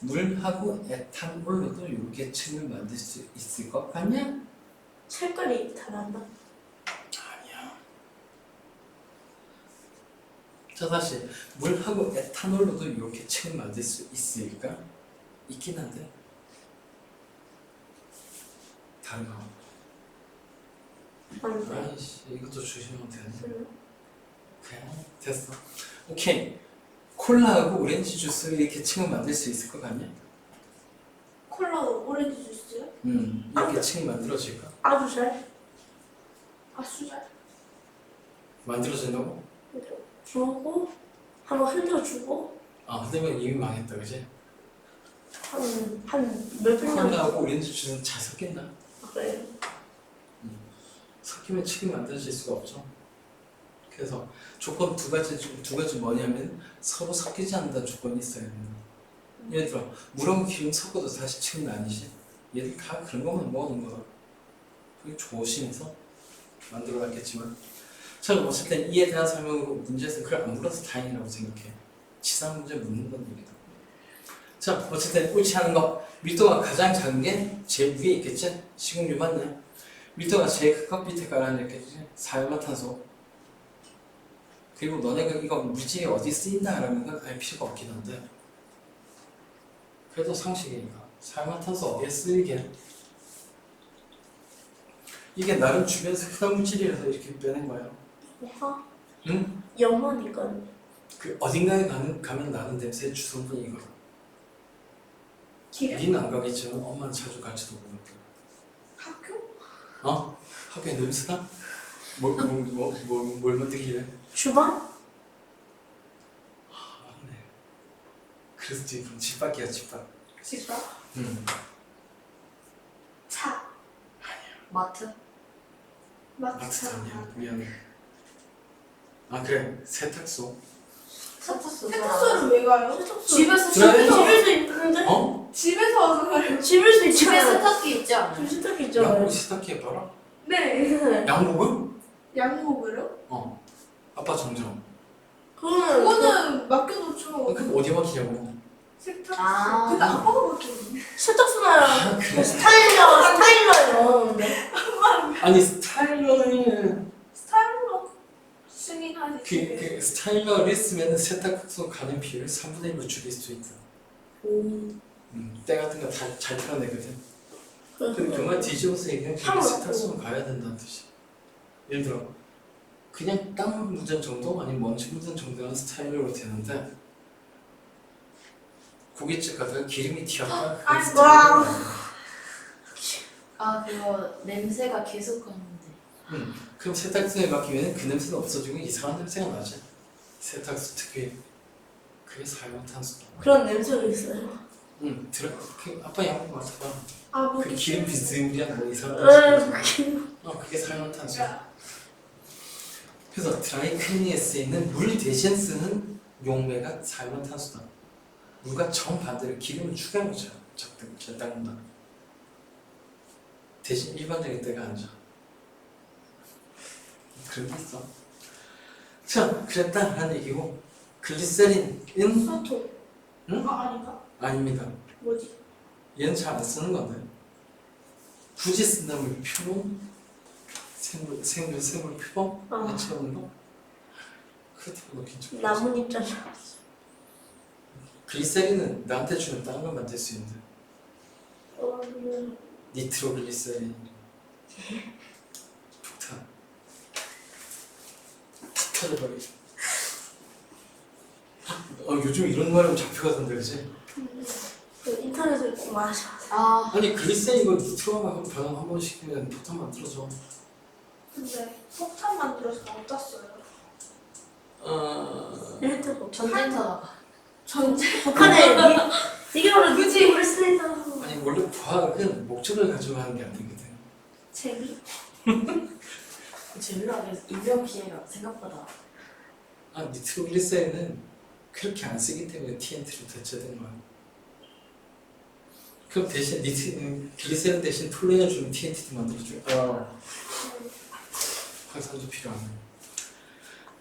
물하고 에탄올로도 이렇게 층을 만들 수 있을 것 같냐? 색깔이 다 난다. 아니야. 자 다시 물하고 에탄올로도 이렇게 층을 만들 수 있을까? 있긴 한데 다른 거. 안 돼. 아이씨 이것도 조심하면 되네. 응. 그래 됐어. 오케이. 콜라하고 오렌지 주스 이렇게 층을 만들 수 있을 것 같냐? 콜라도 오렌지 주스요? 이렇게 층이 만들어질까? 아주 잘. 수잘. 만들어진다고? 주고 한번 흔들어 주고 흔들면 이미 망했다 그지? 한몇 분 정도. 콜라하고 오렌지 주스는 잘 섞인다. 그래. 섞이면 층이 만들어질 수가 없죠. 그래서 조건 두 가지 뭐냐면 서로 섞이지 않는다는 조건이 있어야 된다. 예를 들어 물하고 기름 섞어도 다시 층은 아니지. 얘들 다 그런 것만 모아놓은 거다. 그게 조심해서 만들어놨겠지만 자 어쨌든 이에 대한 설명으로 문제에서 그걸 안 물어서 다행이라고 생각해. 치사한 문제 묻는 건 얘기다. 자 어쨌든 옳지 않은 거 밀도가 가장 작은 게 제일 위에 있겠지? 식용유 맞네. 밀도가 제일 그 밑에 깔아놨겠지? 사열마탄소. 그리고 너네가 이거 물질이 어디 쓰인다라는 건 알 필요가 없긴 한데 그래도 상식이니까 사열마탄소 어디에 쓰이게 이게 나름 주변에서 흔한 물질이라서 이렇게 빼낸 거야. 화? 응? 염원이건 그 어딘가에 가면 나는 냄새의 주성분이 이거 길을? 니는 안 가겠지. 엄마는 자주 갈지도 모르니까. 학교? 학교에 냄새나? 뭘 만들길래? 주방? 네. 그래서 지금 집 밖이야, 집 밖. 집밥? 차? 마트? 마트 아니야. 미안해. 아 그래, 세탁소. 세탁소. 세탁소를 왜 가요? 집에서 그래. 집에서 있는데? 어? 집에서 와서 가요. 집에서 집에 있잖아. 세탁기 있지 않아요? 좀 세탁기 있잖아요. 양복 세탁해봐라. 네. 양복을? 양복으로? 아빠 정정. 그거는 맡겨놓죠. 그럼 어디 막히냐고. 세탁소. 아. 근데 아빠가 맡겼는데. 세탁소나요. 그래. 스타일러요. 아니 스타일러는 스타일러 쓰긴 하지. 그 스타일러를 쓰면 세탁소 가는 비율을 3분의 1로 줄일 수 있다. 때 같은 거 잘 털어내거든. 근데 그말 뒤집어서 얘기하면 참 세탁소는 가야 된다는 뜻이야. 예를 들어 그냥 땀 묻은 정도 아니면 먼지 묻은 정도는 스타일러로 되는데 고깃집 가다가 기름이 튀었다. 그게 아이고. 스타일러야. 아 그거 냄새가 계속 가는데. 그럼 세탁소에 맡기면 그 냄새는 없어지고 이상한 냄새가 나지. 세탁소 특유의 그게 사용탄소다. 그런 냄새가 있어요. 그 아빠 양복 맡아봐. 아, 뭐 그 기름 비스무리한 뭐 이상한 에, 그게 사용탄소야. 그래서 드라이클리닝에 쓰이는 물 대신 쓰는 용매가 사용탄소다. 물과 정반대로 기름을 추가한 거죠. 잘 닦는다. 대신 일반적인 때가 아니죠. 그런 게 있어. 자, 그랬다라는 얘기고 글리세린은 소통. 응? 아닌가? 아닙니다. 뭐지? 얘는 잘 안 쓰는 건데 굳이 쓴다면 표본 생물 표본 채우는 거 그렇다고 괜찮아. 나뭇잎 잖아. 글리세린은 나한테 주면 다른 걸 만들 수 있는데 네. 니트로글리세린 폭탄 터져버리죠. 요즘 이런 말하면 잡혀가던데 그지? 인터넷에 꼭 마셔. 아 아니 글리세린 이거 니트로만 변환 한 번 시키면 폭탄 만들어져. 근데 폭탄 만들어서 어디다 써요? 일단 전쟁터다가. 전쟁. 북한에 이게 바로 굳이. 우리 쓰이다. 아니 원래 과학은 목적을 가지고 하는 게 아니거든. 재미? 재미나게 인명 피해가 생각보다. 니트로글리세린은 그렇게 안 쓰기 때문에 TNT로 대체된 거야. 그럼 대신 글리세린 대신 톨렌을 주면 TNT도 만들어줘요. 황산도 필요하네.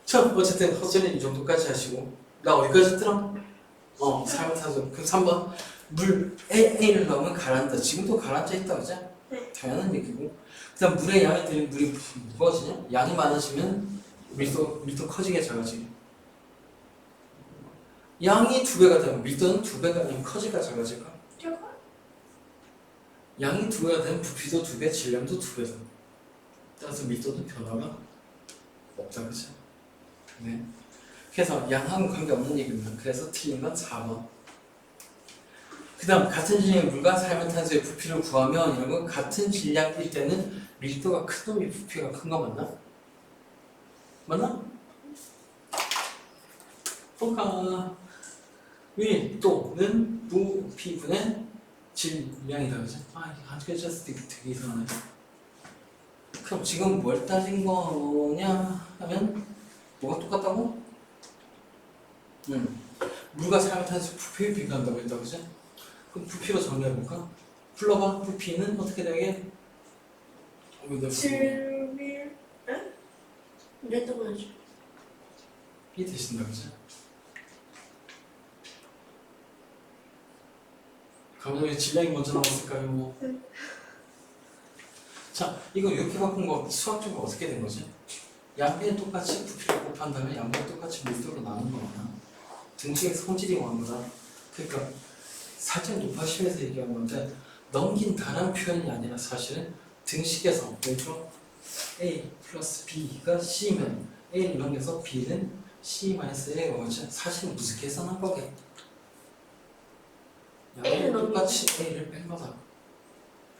자, 어쨌든 허전히 이 정도까지 하시고 나 어디까지 했더라? 사용탄소. 그럼 3번 물 A를 넣으면 가라앉아. 지금도 가라앉아 있다 그죠? 네. 당연한 얘기고 그 다음 물의 양이 들면 물이 무거워지냐? 양이 많아지면 밀도 커지게 작아지게. 양이 2배가 되면 밀도는 2배가 아니면 커지가 작아질까? 양이 2배가 되면 부피도 2배, 질량도 2배다. 따라서 밀도는 변화가 없다 그죠? 네. 그래서 양하고는 관계없는 얘기입니다. 그래서 틀린 건 4번. 그 다음 같은 질량의 물과 사용탄소의 부피를 구하면 이런 거 같은 질량일 때는 밀도가 큰 놈이 부피가 큰 거 맞나? 맞나? 뭔가 밀도는 부피분의 질량이다 그죠? 이거 해줬을 때 되게 이상하네. 그럼 지금 뭘 따진 거냐 하면 뭐가 똑같다고? 물과 사용탄소 부피를 비교한다고 했다 그죠? 그럼 부피로 정리해볼까? 불러봐. 부피는 어떻게 되게? 질밀. 이랬던 거지. 이 되신다 그죠? 그럼 왜 질량이 먼저 나왔을까요? 자, 이거 이렇게 바꾼 거 수학적으로 어떻게 된 거지? 양변이 똑같이 부피를 곱한 다음에 양변이 똑같이 밀도로 나눈 거구나. 등식의 성질이 온 거다. 그러니까 살짝 높아심에서 얘기한 건데 넘긴다는 표현이 아니라 사실은 등식에서 예를 들어 A 플러스 B가 C면 A를 넘겨서 B는 C 마이너스 1의 거지. 사실은 무슨 계산한 거게? A는 똑같이 A를 뺀 거다.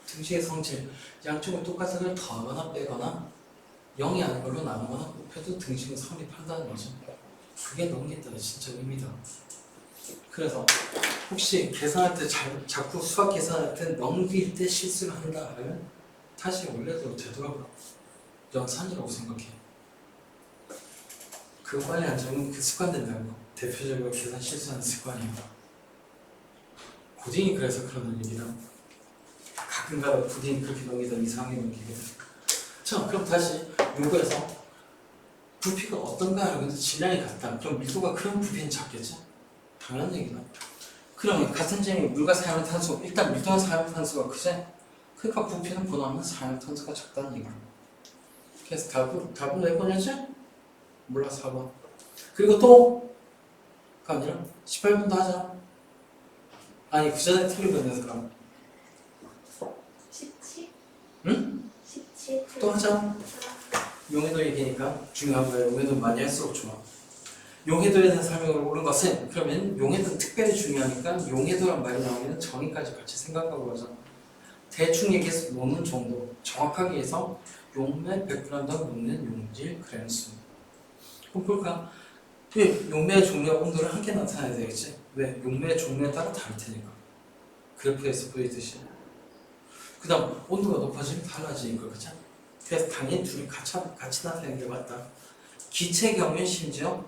등식의 성질 양쪽을 똑같은 걸 더하거나 빼거나 0이 아닌 걸로 나누거나 곱해도 등식은 성립한다는 거죠. 그게 넘긴다는 진짜 의미다. 그래서 혹시 계산할 때 자꾸 수학 계산할 때 넘길 때 실수를 한다 하면 다시 원래대로 되돌아가. 연산이라고 생각해. 그거 빨리 안 적으면 그 습관 된다고. 대표적으로 계산 실수하는 습관이에요. 고딩이 그래서 그러는 얘기다. 가끔가다 고딩이 그렇게 넘기다 이상하게 넘기거든. 자, 그럼 다시 요거에서 부피가 어떤가 하면 질량이 같다. 그럼 밀도가 큰 부피는 작겠지? 당연한 얘기다. 그러면 같은 점이 물과 사이먼탄소, 일단 밀도는 사이먼탄소가 크지? 그러니까 부피는 번호하면 사이먼탄소가 작다는 얘기야. 그래서 답은 몇 번이었지? 몰라, 4번. 그리고 또 그 아니라 18번 더 하자. 아니 그 전에 틀린 거 내서 그럼 17? 응? 17? 또 하자. 용해도 얘기니까 중요한 거예요. 용해도 많이 할수록 좋아. 용해도에 대한 설명을 옳은 것은 그러면 용해도는 특별히 중요하니까 용해도란 말이 나오면 정의까지 같이 생각하고 하자. 대충 얘기해서 놓는 정도. 정확하게 해서 용매 100g당 녹는 용질 그램수. 그럼 볼까? 왜 용매의 종류와 온도를 함께 나타내야 되겠지? 왜? 용매의 종류에 따라 다를 테니까. 그래프에서 보이듯이. 그 다음 온도가 높아지면 달라지니까 그치? 그래서 당연히 둘이 같이 나타내는 게 맞다. 기체의 경우엔 심지어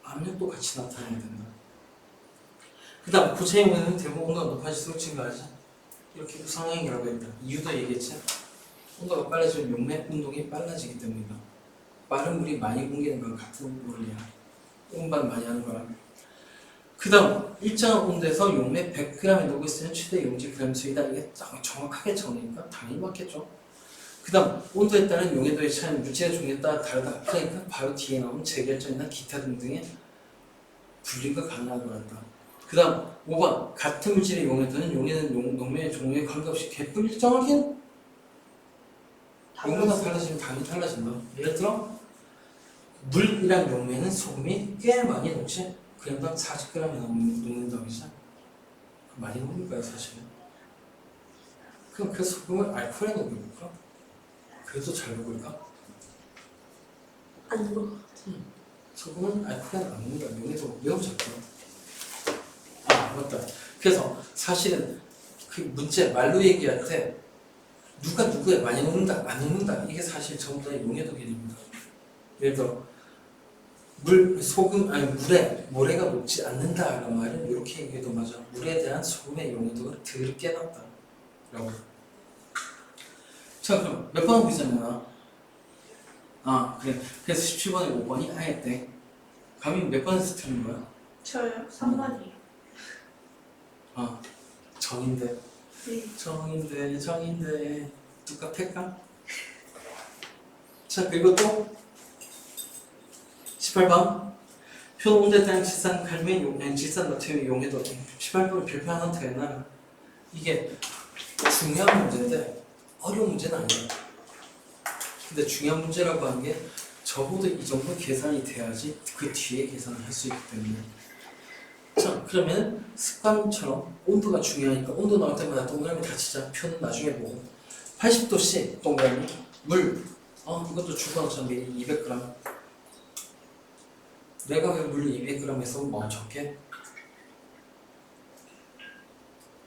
압력도 같이 나타내야 된다. 그 다음 고체의 경우에는 대부분 온도가 높아질수록 증가하지. 이렇게 우상향이라고 했다. 이유도 얘기했지. 온도가 빨라지면 용매 운동이 빨라지기 때문이다. 빠른 물이 많이 옮기는 건 같은 원리야. 운반 많이 하는 거랑. 그 다음 일정한 온도에서 용매 100g이 녹고 있으면 최대 용질 그램수이다. 이게 정확하게 정의니까 당연히 맞겠죠. 그 다음 온도에 따른 용해도의 차이는 물질의 종류에 따라 다르다. 그러니까 바로 뒤에 나오는 재결정이나 기타 등등의 분리가 가능한 거란다. 그 다음 5번 같은 물질의 용해도는 용해는 녹매의 종류에 관계없이 개뿔 일정하긴 용도가 달라지면 당연히 달라진다. 예를 들어 물이랑 용매는 소금이 꽤 많이 녹지? 그램당 40g이 녹는다고 그러지? 많이 녹을 거야 사실은. 그럼 그 소금을 알코올에 녹일까? 그래도 잘 녹을까? 안 녹아. 소금은 알코올에 안 녹는다. 용해도 매우 작다. 아 맞다. 그래서 사실은 그 문제 말로 얘기할 때 누가 누구에 많이 녹는다 안 녹는다 이게 사실 전부 다 용해도 개념입니다. 예를 들어 소금 아니 물에 모래가 녹지 않는다라는 말은 이렇게 얘기해도 맞아. 물에 대한 소금의 용해도가 덜 깨닫다 라고. 자 그럼 몇 번 보자면 아 그래. 그래서 17번에 5번이 아예 때 감이 몇 번에서 틀린 거야? 저요? 3번이요. 아 정인데 네. 정인데 누가 팰까? 자 그리고 또 18번 표는 온도에 따른 질산 갈매의 용량 질산 나트륨의 용해도 18번은 별표 하나 더 했나? 이게 중요한 문제인데 어려운 문제는 아니야. 근데 중요한 문제라고 하는 게 적어도 이 정도 계산이 돼야지 그 뒤에 계산을 할 수 있기 때문에. 자 그러면 습관처럼 온도가 중요하니까 온도 나올 때마다 동그라미 다 치자. 표는 나중에 보고 80도씨 동그라미 물 이것도 주관점 미리 200g. 내가 왜 물을 200g에서 멈췄게?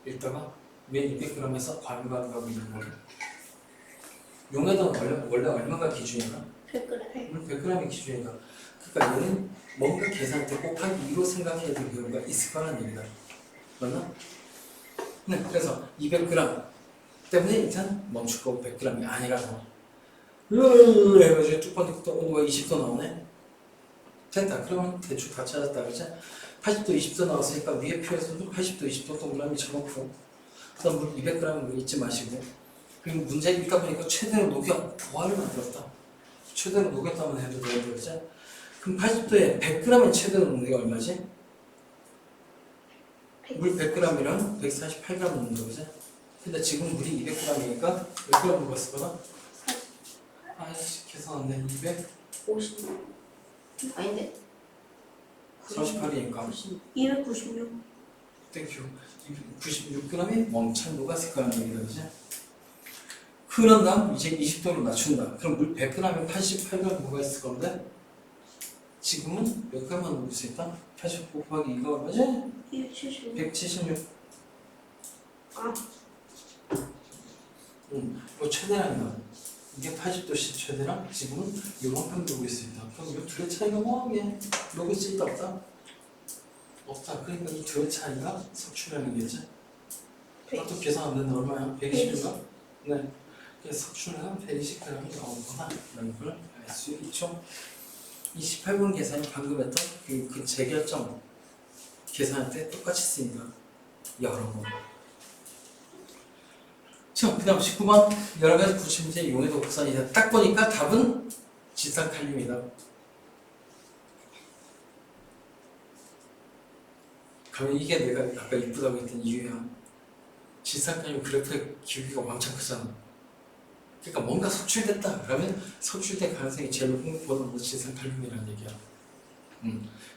읽다가 왜 200g에서 과밀과밀하고 있는 거야? 용해도는 원래 얼마가 기준인가? 100g. 물 100g이 기준인가? 그러니까 얘는 뭔가 계산할 때 곱하기 2로 생각해야 될 경우가 있을 거라는 얘기다. 맞나? 네, 그래서 200g 때문에 일단 멈출 거고 100g이 아니라서 해가지고 쭉 번째 온도가 20도 나오네? 됐다. 그러면 대충 다 찾았다. 그치? 80도 20도 나왔으니까 위에 표에서도 80도 20도 동그라미 쳐놓고 그 다음 물 200g 잊지 마시고 그리고 문제 읽다 보니까 최대로 녹여 보화를 만들었다. 최대로 녹였다면 해도 돼요. 그치? 그럼 80도에 100g의 최대로 녹는 게 얼마지? 물 100g이랑 148g 녹는 거 그치? 근데 지금 물이 200g이니까 몇 g 녹았을 거다? 아이씨 계산 안 돼. 50 아닌데 48이니까 296. 땡큐 96g이 멍청 녹았을 거라는 얘기다, 그지? 그런 다음 이제 20도로 낮춘다. 그럼 물 100g에 88g 뭐가 있을 건데 지금은 몇 g만 녹을 수 있다? 89 곱하기 이거 얼마지? 270. 176. 아, 이거 최대량이다. 이게 80도씨 최대량, 지금은 요만큼 녹을 수 있다. 그럼 이 둘의 차이가 뭐하게? 녹을 수 있다 없다? 없다. 그러니까 이 둘의 차이가 석출량이겠지? 또 계산 안 된다. 얼마야? 120인가? 네. 그래서 석출량은 120g이 나오구나 라는 걸 알 수 있죠. 28번 계산이 방금 했던 그 재결정 계산할 때 똑같이 쓰인다. 여러 번. 자, 그 다음 19번 여러가지 부침제 용해도 곡선이다. 딱 보니까 답은 질산칼륨이다. 그러면 이게 내가 아까 이쁘다고 했던 이유야. 질산칼륨 그래프의 기울기가 왕창 크잖아. 그러니까 뭔가 속출됐다 그러면 속출될 가능성이 제일 높은 거는 질산칼륨이라는 얘기야.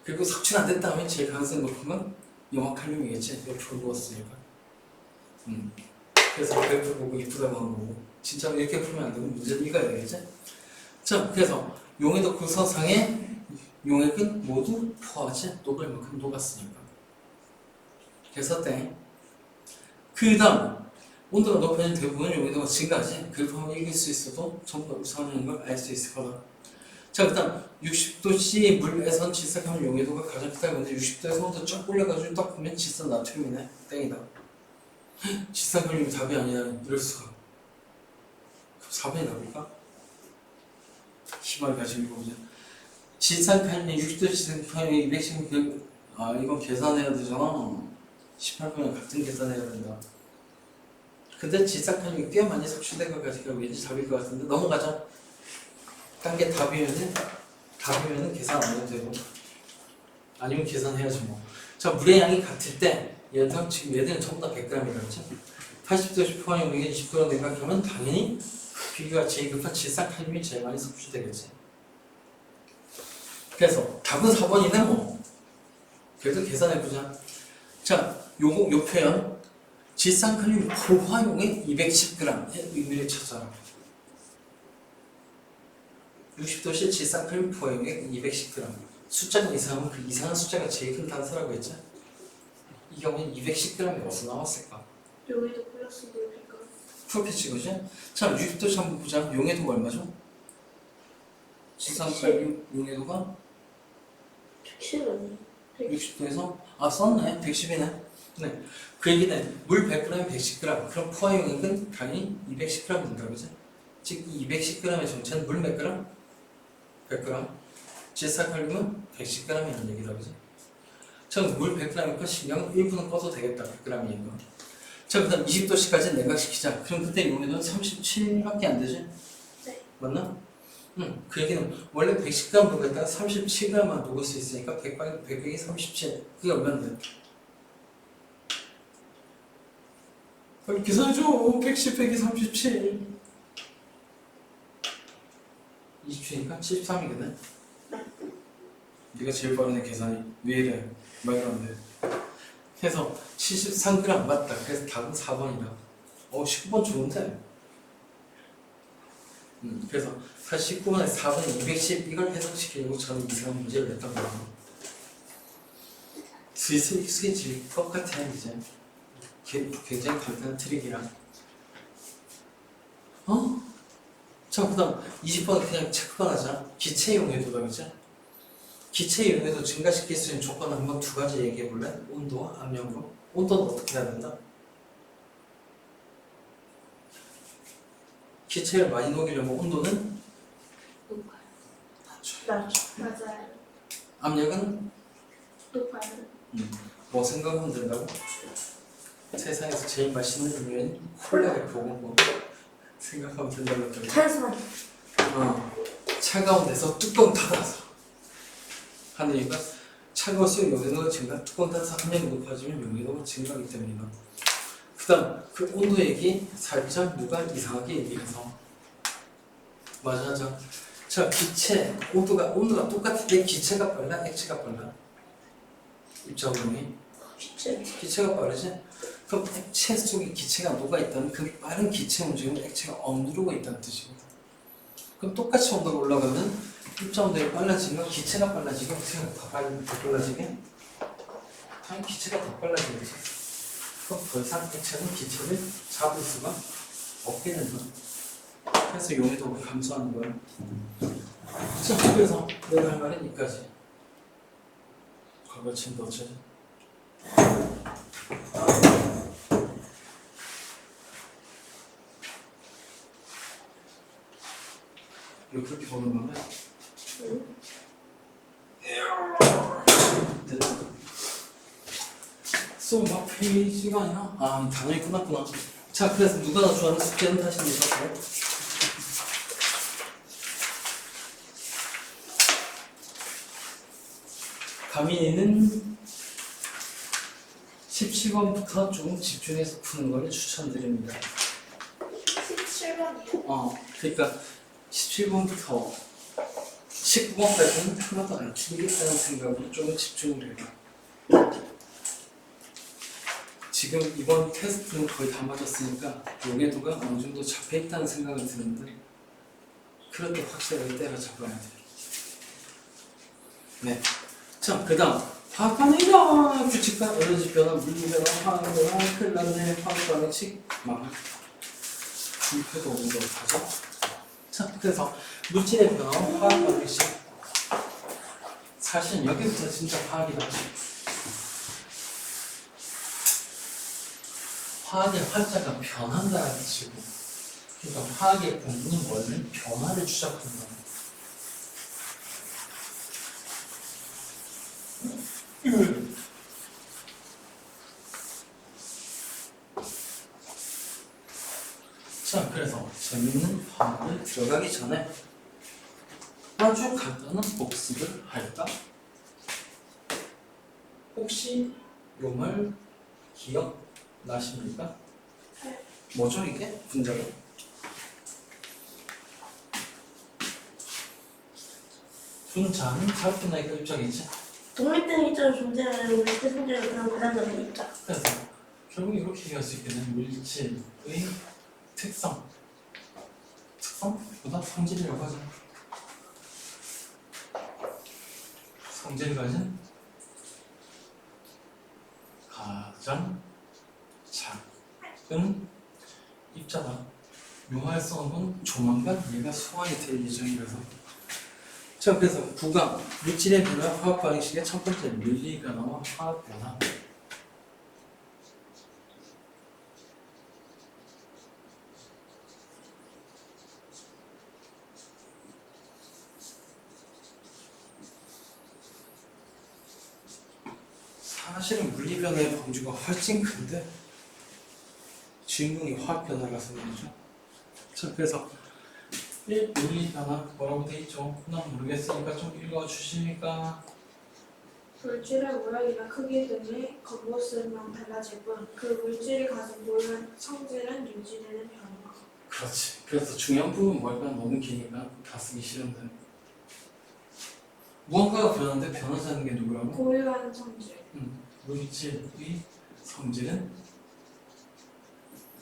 그리고 속출 안 됐다 하면 제일 가능성이 높은 건 용화칼륨이겠지. 옆으로 누웠으니까. 그래서 그래프 보고 이쁘다고 한 거고, 진짜로 이렇게 풀면 안 되고 문제를 읽어야 되겠지? 자, 그래서 용해도 구서상의 용액은 모두 포화지, 녹을 만큼 녹았으니까. 그래서 땡. 그 다음 온도가 높아진 대부분 용해도가 증가하지. 그래프만 읽을 수 있어도 전부 다 우상향인 걸 알 수 있을 거다. 자, 그 다음 60도씨 물에선 질산칼륨 용해도가 가장 크다고 했는데 60도에서 온도 쫙 올려가지고 딱 보면 질산 나트륨이네. 땡이다. 질산칼륨이 답이 아니야. 이럴 수가. 그럼 4번이 답일까? 희망을 가지고 읽어보자. 질산칼륨 60도 질산칼륨 210 이건 계산해야 되잖아. 18번이랑 같은 계산해야 된다. 근데 질산칼륨이 꽤 많이 섭취된 것 같으니까 왠지 답일 것 같은데 넘어가자. 딴 게 답이면은 계산 안 해도 되고 아니면 계산해야지 뭐. 자, 물의 양이 같을 때 얘들 지금 얘들은 전부 다 100g이라고 했지. 80도씨 포화 용액이 20g 내각하면 당연히 비교가 제일 급한 질산칼륨이 제일 많이 섭취되겠지. 그래서 답은 4번이네 뭐. 그래도 계산해보자. 자, 요 표현 질산칼륨 포화용액 210g의 의미를 찾아라. 60도씨 질산칼륨 포화용액 210g. 숫자가 이상하면 그 이상한 숫자가 제일 큰 단서라고 했지. 이 경우는 210g이 어디서 나왔을까? 여기도 플러스 물일까? 프로피치 그지? 자, 60도씨 한번 보자. 용해도가 얼마죠? 질산칼륨 용해도가 110 아니에요? 60도에서 썼네. 110이네. 네. 그 얘기는 물 100g에 110g. 그럼 포화용액은 당연히 210g 된다 그지? 즉 이 210g의 정체는 물 몇 g? 100g. 질산칼륨은 110g이라는 얘기다 그지? 전 물 100g이니까 신경 1분은 꺼도 되겠다. 100g이니까. 자, 그 다음 20도씨까지 냉각시키자. 그럼 그때 용해도는 37밖에 안 되지? 네. 맞나? 그 얘기는 원래 110g 녹였다가 37g만 녹을 수 있으니까 100이 37. 그게 얼마인데? 빨리 계산해줘. 110, 100이 37. 20초니까 73이거든? 네가 제일 빠르네 계산이. 왜 이래? 말도 안 돼. 그래서 73g 맞다. 그래서 답은 4번이다. 19번 좋은데? 그래서 사실 19번에 4번에 210 이걸 해석시키려고 저는 이상한 문제를 냈던 거예요. 슬슬 익숙해질 것 같아 이제. 굉장히 간단한 트릭이라. 자, 그 다음 20번 그냥 체크만 하자. 기체 용해도다 그죠? 기체 용해도 증가시킬 수 있는 조건은 한번 두 가지 얘기해 볼래? 온도와 압력으로. 온도는 어떻게 해야 된다? 기체를 많이 녹이려면 온도는 높아요. 낮죠. 맞아요. 압력은 높아요. 뭐 생각하면 된다고? 세상에서 제일 맛있는 음료는 콜라를 보고 뭐 생각하면 된다고 했더니 탄산. 차가운 데서 뚜껑 닫아서 하는 이유가 차가울수록 용해도가 증가, 뚜껑 닫아서 압력이 높아지면 용해도가 증가하기 때문이다. 그 다음 그 온도 얘기 살짝 누가 이상하게 얘기해서 맞아. 자, 기체 온도가 똑같은데 기체가 빨라? 액체가 빨라? 입자운동이 기체. 기체가 빠르지? 그럼 액체 속에 기체가 녹아있다는 그 빠른 기체 움직임은 액체가 억누르고 있다는 뜻이거든. 그럼 똑같이 온도가 올라가면 입자 온도가 빨라지면 기체가 빨라지게 액체가 더 빨라지게? 당연히 기체가 더 빨라지겠지. 그럼 더 이상 액체는 기체를 잡을 수가 없게 된다. 그래서 용해도가 감소하는 거야. 자, 그래서 내가 할 말은 여기까지. 과거 친다 어쩌지? 왜 그렇게 보는 건데? 응. 됐다. 수업 페이지가 아니라 당연히 끝났구나. 자, 그래서 누가 더 좋아하는 숙제는 다시 내셔서 가민이는 17번부터 조금 집중해서 푸는 걸 추천드립니다. 17번이요? 그러니까 17번부터 19번까지는 하나도 안 틀리겠다는 생각으로 조금 집중을 해요. 지금 이번 테스트는 거의 다 맞았으니까 용해도가 어느 정도 잡혀있다는 생각은 드는데 그럴 때 확실하게 때려잡아야 돼요. 네. 자, 그 다음 화학 반응이다! 규칙과 에너지 변화, 물리 변화, 화학 변화, 큰일 났네, 화학 반응식 막 불표도 오도록 하죠. 자, 그래서 물질의 변화, 화학 반응식 사실 여기부터 진짜 화학이다. 화학의 활자가 변한다는 뜻이고, 그러니까 화학의 공부는 원래 변화를 추적한다. 자, 그래서 재밌는 화학을 들어가기 전에 아주 간단한 복습을 할까? 혹시 요 말 기억나십니까? 네. 뭐죠 이게? 분자가? 분자는 자유분화니까 입장이지. 독립된 입자로 존재하는 물질 성질을 그냥 그대로 입자. 그래서 결국 이렇게 얘기할 수 있겠네. 물질의 특성보다 성질이라고 하죠. 성질 가진 가장 작은 입자다. 묘할 성은 조만간 얘가 소환이 될 예정이라서. 자, 그래서 구강 물질의 변화 화학 반응식의 첫 번째 밀리 변화와 화학 변화. 사실은 물리 변화의 범주가 훨씬 큰데 주인공이 화학 변화라서 말이죠. 자, 그래서 1. 물리 변화 뭐라고 돼 있죠? 난 모르겠으니까 좀 읽어주십니까? 물질의 모양이나 크기 등의 겉모습만 달라질 뿐 그 물질이 가진 모양 성질은 유지되는 변화. 그렇지. 그래서 중요한 부분 뭘까? 너무 기니까 다 쓰기 싫은데 무언가가 변하는데 변하지 않는 게 누구라고? 고유한 성질. 물질의 성질은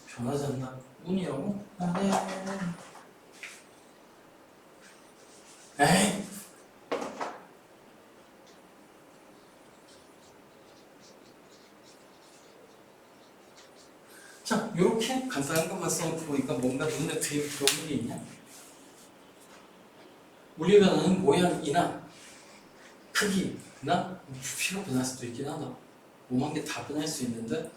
변하지 않나? 운이라고? 아니야. 에이! 자, 요렇게 간단한 것만 써놓고 보니까 뭔가 눈에 들어오는 게 있냐? 물리 변화는 모양이나 크기나 부피가 변할 수도 있긴 하다. 오만 개 다 변할 수 있는데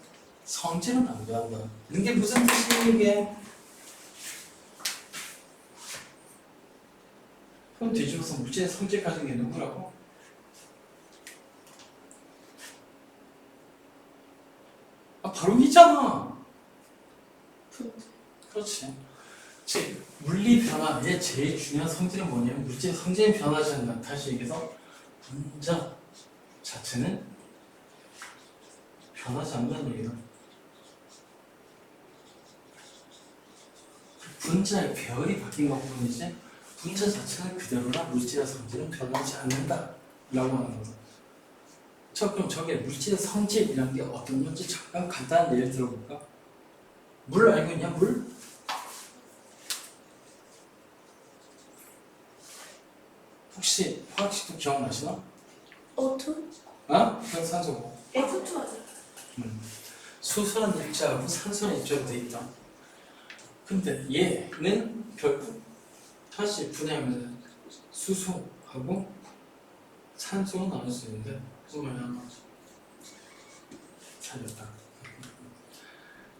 성질은 안 변한다. 이게 무슨 뜻이니 이게? 그럼 뒤집어서 물질의 성질 가진 게 누구라고? 바로 있잖아. 그렇지. 즉 물리 변화의 제일 중요한 성질은 뭐냐면 물질의 성질이 변하지 않는다. 다시 얘기해서 분자 자체는 변하지 않는다는 얘기다. 분자의 배열이 바뀐 것뿐이지 분자 자체는 그대로라 물질의 성질은 변하지 않는다 라고 하는 거다. 자, 그럼 저게 물질의 성질이라는 게 어떤 건지 잠깐 간단한 예를 들어볼까? 물 알고 있냐? 물? 혹시 화학식도 기억나시나? 어투? 어? 그냥 산소고. F2 하자. 수소는 입자하고 산소는 입자로 돼 있다. 근데 얘는 결국 다시 분해하면 수소하고 산소로 나눌 수 있는데 그러면 잘렸다.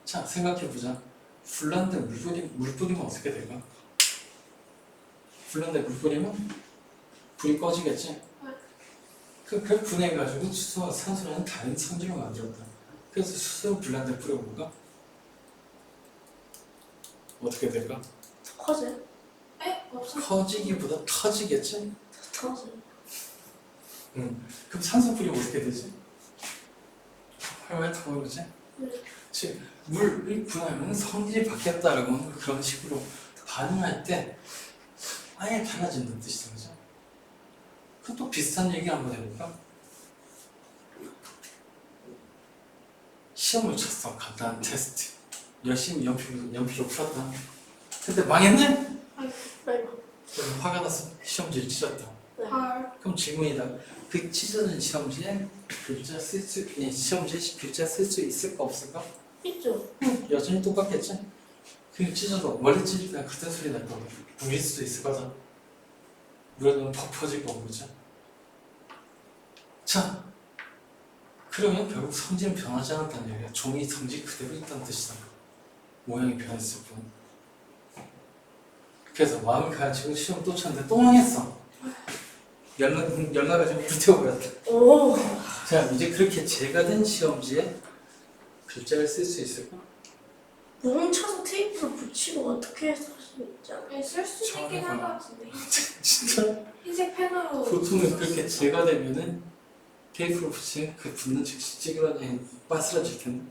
자, 생각해보자. 불난데 물 뿌리면 어떻게 될까? 불난데 물 뿌리면 불이 꺼지겠지? 그 분해해가지고 수소와 산소라는 다른 성질을 만들었다. 그래서 수소 불난데 뿌려볼까? 어떻게 될까? 커져? 에? 없어. 커지기보다 터지겠지? 터져. 그럼 산소 뿌리면 어떻게 되지? 활활 타오르지? 즉 물을 분해하면 성질이 바뀌었다라고 하는 그런 식으로 반응할 때 아예 달라진다는 뜻이죠, 그죠? 그것도 비슷한 얘기 한번 해볼까? 시험을 쳤어, 간단한 테스트. 열심히 연필로 풀었다. 근데 망했네? 아이고. 그래서 화가 나서 시험지를 찢었다. 헐. 그럼 질문이다. 그 찢어진 시험지에 글자 쓸 수, 시험지에 글자 쓸 수 있을까 없을까? 있죠? 여전히 똑같겠지? 그 찢어도 원래 찢을 때는 같은 소리 날 거고 물일 수도 있을 거다. 물에 넣으면 퍽 퍼질 거고, 그죠? 자, 그러면 결국 성질은 변하지 않았다는 얘기야. 종이 성질 그대로 있다는 뜻이다. 모양이 변했을 뿐. 그래서 마음을 가지고 시험 또 쳤는데 또 망했어. 연락을 좀 불태워버렸다. 오. 자, 이제 그렇게 제가 된 시험지에 글자를 쓸 수 있을까? 뭉쳐서 테이프로 붙이고 어떻게 해서 할 수 있잖아. 쓸수 있긴 할 것 같은데. 진짜? 흰색 펜으로. 보통은 그렇게 제가 되면은 테이프로 붙이면 그 붙는 즉시 찌그러니 빠스러질 텐데.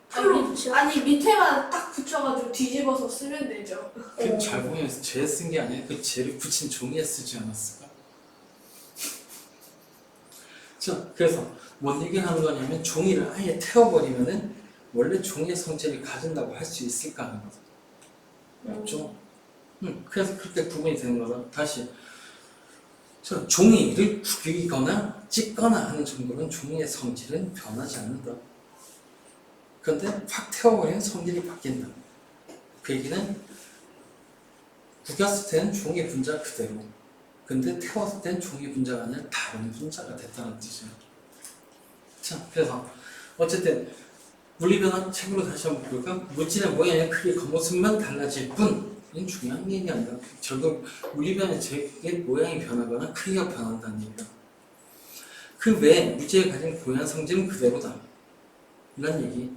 풀로 붙여. 아니 밑에만 딱 붙여가지고 뒤집어서 쓰면 되죠. 그 잘 보면 쟤 쓴 게 아니야. 그 쟤를 붙인 종이에 쓰지 않았을까? 자, 그래서 뭔 얘기를 하는 거냐면 종이를 아예 태워버리면은 원래 종이의 성질을 가진다고 할 수 있을까 하는 거죠. 없죠? 그래서 그렇게 구분이 되는 거다. 다시. 자, 종이를 구기거나 찢거나 하는 정도는 종이의 성질은 변하지 않는다. 그런데 확 태워버리면 성질이 바뀐다. 그 얘기는 구겼을 때는 종이 분자 그대로, 근데 태웠을 때는 종이 분자가 아니라 다른 분자가 됐다는 뜻이에요. 자, 그래서 어쨌든 물리변화 책으로 다시 한번 볼까? 물질의 모양의 크기, 겉모습만 달라질 뿐. 이건 중요한 얘기 아니라 결국 물리변화의 책의 모양이 변하거나 크기가 변한다는 얘기다. 그 외에 물질이 가진 고유한 성질은 그대로다. 이런 얘기.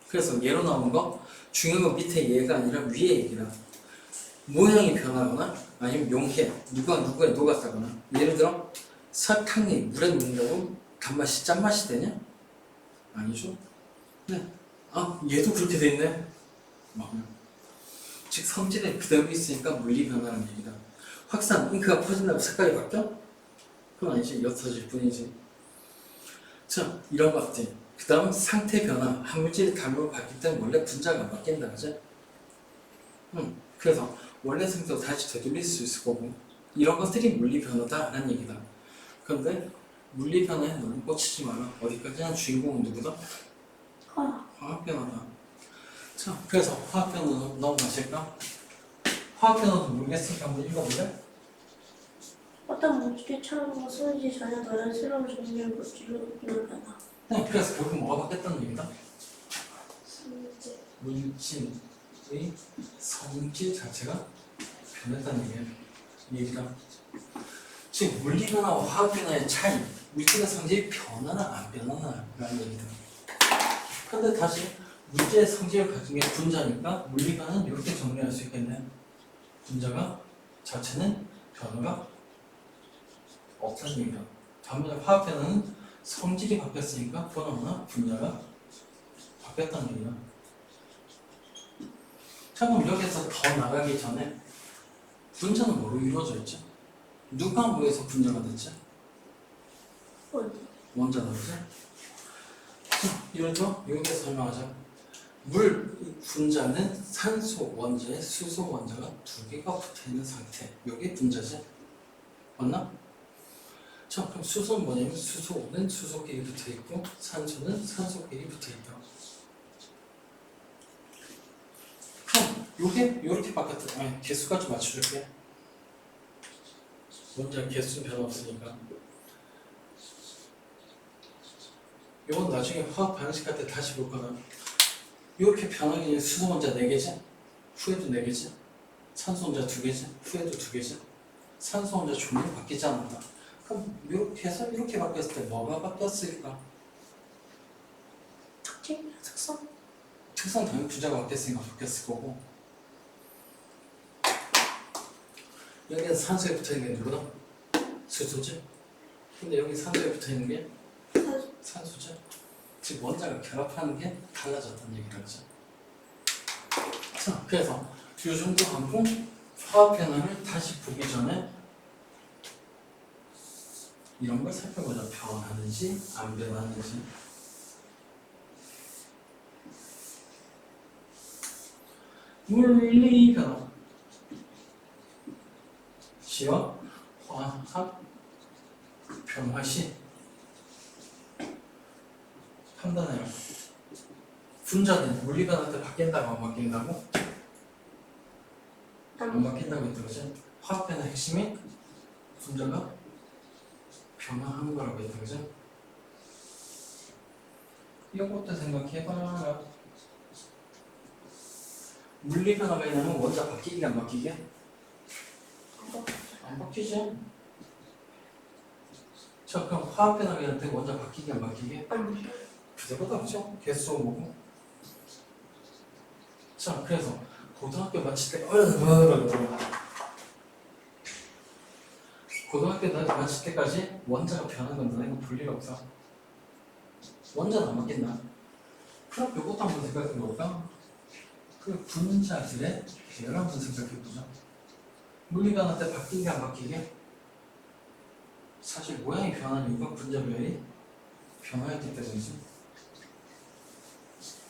그래서 예로 나온 거 중요한 건 밑에 얘가 아니라 위에 얘기다. 모양이 변하거나 아니면 용해, 누가 누구에 녹았다거나. 예를 들어 설탕이 물에 녹는다고 단맛이 짠맛이 되냐? 아니죠. 네. 아, 얘도 그렇게 돼 있네. 즉 성질은 그대로 있으니까 물리 변화라는 얘기다. 확산, 잉크가 퍼진다고 색깔이 바뀌어? 그건 아니지. 옅어질 뿐이지. 자, 이런 것들. 그 다음 상태 변화. 한 물질이 다른 바뀔 때는 원래 분자가 안 바뀐다, 그죠? 그래서 원래 상태로 다시 되돌릴 수 있을 거고 이런 것들이 물리 변화다라는 얘기다. 그런데 물리 변화에 너무 꽂히지 마라. 어디까지나 주인공은 누구다? 화학 변화다. 자, 그래서 화학 변화 넘어가실까? 화학 변화도 모르겠으니까 한번 읽어볼래? 어떤 물질이 처음과 쓰는지 전혀 다른 새로운 종류의 물질로 변하다. 네, 그래서 결국 뭐가 바뀌었다는 얘기다? 성질. 물질의 성질 자체가 변했다는 얘기다. 즉 물리 변화와 화학 변화의 차이, 물질의 성질이 변하나 안 변하나라는 얘기다. 근데 다시 물질의 성질을 가진 게 분자니까 물리 변화는 이렇게 정리할 수 있겠네. 분자가 자체는 변화가 없다는 얘기다. 반면에 화학 변화는 성질이 바뀌었으니까 변화나 분자가 바뀌었다는 얘기다. 자, 그럼 여기서 더 나가기 전에 분자는 뭐로 이루어져 있죠? 누가 뭐에서 분자가 됐지? 어디? 원자다, 그지? 자, 예를 들어 여기서 설명하자. 물 분자는 산소 원자에 수소 원자가 두 개가 붙어 있는 상태. 여기 분자지, 맞나? 자, 그럼 수소는 뭐냐면 수소는 수소끼리 붙어 있고 산소는 산소끼리 붙어 있다. 그럼 요게 요렇게 바뀌었다. 아니, 개수가 좀 맞춰줄게. 원자 개수는 변화 없으니까. 이건 나중에 화학 반응식 할 때 다시 볼 거다. 이렇게 변하기 전에 수소 원자 4개지? 후에도 4개지? 산소 원자 2개지? 후에도 2개지? 산소 원자 종류는 바뀌지 않는다. 그럼 이렇게 해서 이렇게 바뀌었을 때 뭐가 바뀌었을까? 특징, 특성. 특성 당연히 분자가 바뀌었으니까 바뀌었을 거고, 여기는 산소에 붙어있는 게 누구다? 수소지? 근데 여기 산소에 붙어있는 게 산소지? 즉 원자가 결합하는 게 달라졌다는 얘기를 하죠. 자, 그래서 이 정도 하고 화학 변화를 다시 보기 전에 이런 걸 살펴보자. 변하는지 안 변하는지. 물리 변화 시와 화학 변화 시 판단해요. 분자는 물리 변화 때 바뀐다고 안 바뀐다고? 안 바뀐다고 했던 거지. 화학 변화 핵심이 분자가 변화하는 거라고 했던 거지. 이것부터 생각해봐라. 물리 변화가 있냐면 원자 바뀌기 안 바뀌게? 안 바뀌지. 자, 그럼 화학 변화가 있을 때 원자 바뀌기 안 바뀌게? 그대로다, 그죠? 개수 뭐고? 자, 그래서 고등학교 마칠 때 고등학교 마칠 때까지 원자가 변하는 건 이거 볼 일 없어. 원자는 안 바뀐다. 그럼 이것도 한번 생각해 볼까? 그 분자들의 배열 한번 생각해 보자. 물리 변화 때 바뀌게 안 바뀌게? 사실 모양이 변하는 이유가 분자 배열이 변화했기 때문이지.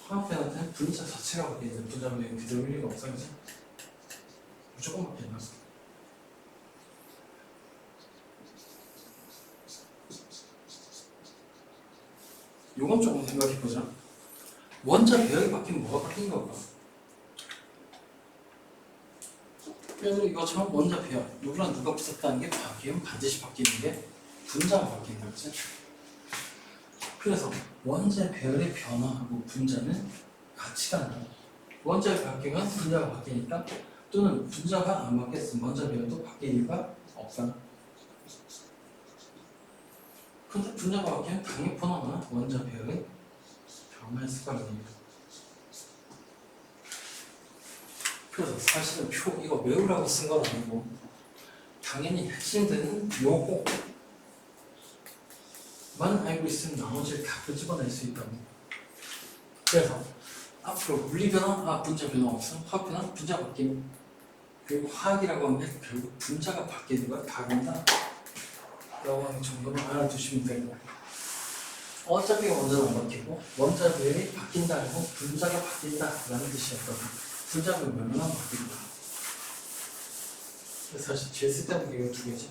화학 변화 때는 분자 자체가 바뀌는데 분자 배열이 그대로일 리가 없어, 그지? 무조건 바뀐다. 요건 조금 생각해 보자. 원자 배열이 바뀌면 뭐가 바뀐 걸까? 그래서 이것처럼 원자 배열, 누구랑 누가 붙었다는 게 바뀌면 반드시 바뀌는 게 분자가 바뀐다, 그치? 그래서 원자 배열의 변화하고 분자는 같이 간다. 원자가 바뀌면 분자가 바뀌니까, 또는 분자가 안 바뀌었으면 원자 배열도 바뀔 이유가 없다. 근데 분자가 바뀌면 당연히 보나마나 원자 배열은 변화했을 거라는 얘기다. 그래서 사실은 표 이거 외우라고 쓴 건 아니고 당연히 핵심들은 요거만 알고 있으면 나머지를 다 끄집어낼 수 있다고. 그래서 앞으로 물리 변화, 분자 변화 없어. 화학 변화, 분자 바뀜. 그리고 화학이라고 하면 결국 분자가 바뀌는 거야. 다른다 라고 하는 정도만 알아두시면 되고, 어차피 원자는 안 바뀌고 원자 배열이 바뀐다고 분자가 바뀐다라는 뜻이었거든. 분자가 얼마나 바뀐다. 사실 제일 쓸데없는 게 이거 두 개지.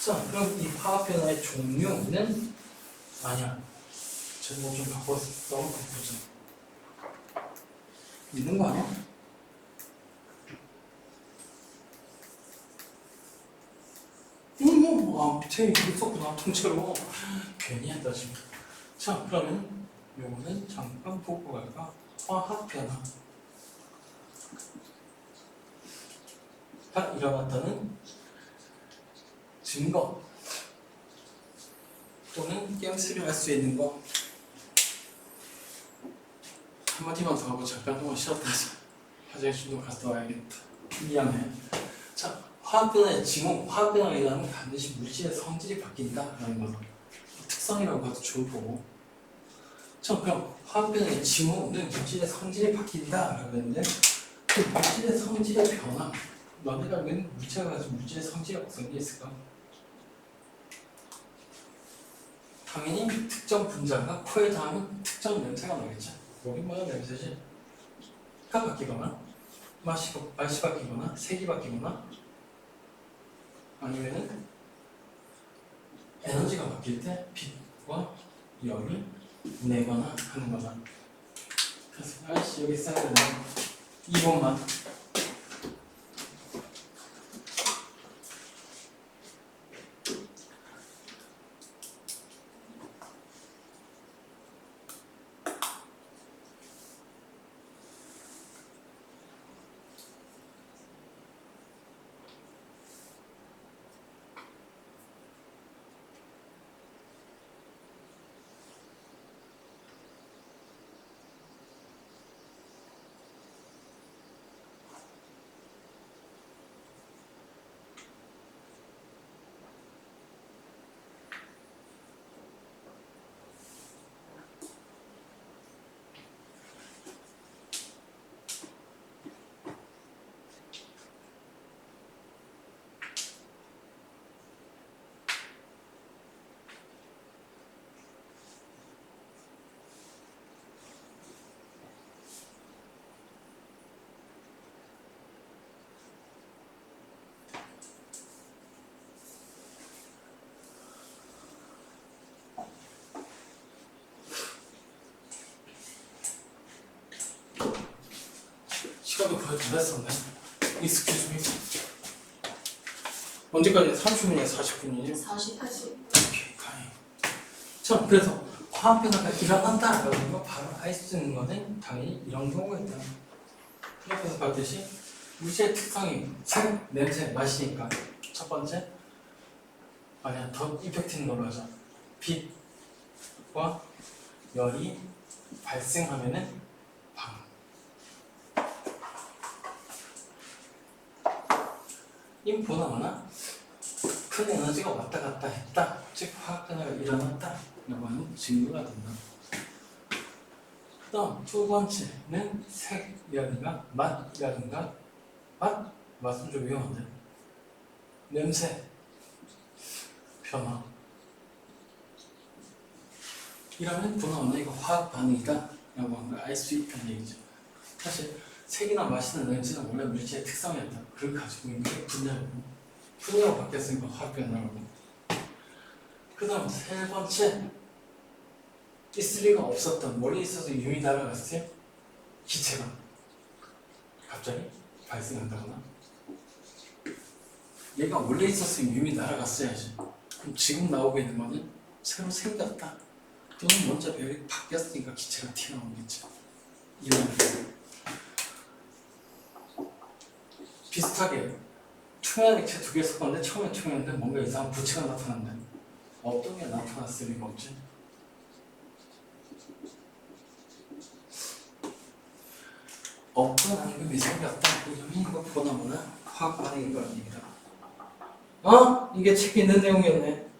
자, 그럼 이 화학 변화의 종류는 아니야. 제목 좀 바꿔서 보자. 있는 거 아니야? 밑에 이게 있었구나, 통째로. 괜히 했다, 지금. 자, 그러면 요거는 잠깐 보고 갈까? 화학 변화가 일어났다는 증거 또는 깨우치려 할 수 있는 거. 한마디만 더 하고 잠깐 동안 쉬었다 하자. 화장실 좀 갔다 와야겠다. 미안해. 자, 화학 변화의 징후, 화학 변화가 일어나면 반드시 물질의 성질이 바뀐다라는 거죠. 특성이라고 봐도 좋을 거고. 자, 그럼 화학 변화의 징후는 물질의 성질이 바뀐다라고 했는데, 그 물질의 성질의 변화, 너네가 알고 물체가 가지고 물질의 성질이 어떤 게 있을까? 당연히 특정 분자가 코에 닿으면 특정 냄새가 나겠지. 여기 뭐야 냄새지? 가 바뀌거나 맛이 바뀌거나 색이 바뀌거나 아니면은 에너지가 바뀔 때 빛과 열을 내거나 하는 거다. 그래서 아이씨 여기 써야 되네. 2번만. 시간도 거의 다 됐었네. Excuse me. 언제까지? 30분이야? 40분이니? 40. 오케이, 가해. 자, 그래서 화학 변화가 일어난다라는 거 바로 알 수 있는 거는 당연히 이런 경우가 있다. 옆에서 봤듯이 물질의 특성이 색, 냄새, 맛이니까 첫 번째 아니야 더 이펙트 있는 걸로 하자. 빛과 열이 발생하면은 방. 인보나마나 큰 에너지가 왔다 갔다 했다. 즉 화학 변화가 일어났다. 라고 하는 증거가 된다. 다음 두 번째는 색이라든가 맛이라든가 맛은 좀 위험한데 냄새 변화 이러면 보나마나 이거 화학 반응이다 라고 하는 걸 알 수 있다는 얘기죠. 사실 색이나 맛이나 냄새는 원래 물질의 특성이었다. 그걸 가지고 있는 게 분야고 분야가 바뀌었으니까 화학 변화라고. 그 다음 세 번째 있을 리가 없었던 멀리 있어서 유미 날아갔을 때 기체가 갑자기 발생한다거나 얘가 원래 있었으면 유미 날아갔어야지. 그럼 지금 나오고 있는 거는 새로 생겼다 또는 먼저 별이 바뀌었으니까 기체가 튀어나오겠죠. 이런 비슷하게 투명한 액체 두 개 섞었는데 처음에 투명했는데 뭔가 이상한 부체가 나타났는데 어떤 게 나타났을 리가 없지. 없던 앙금이 생겼다. 이러면 이거 보나마나 화학 반응인 거란 얘기다. 이게 책에 있는 내용이었네.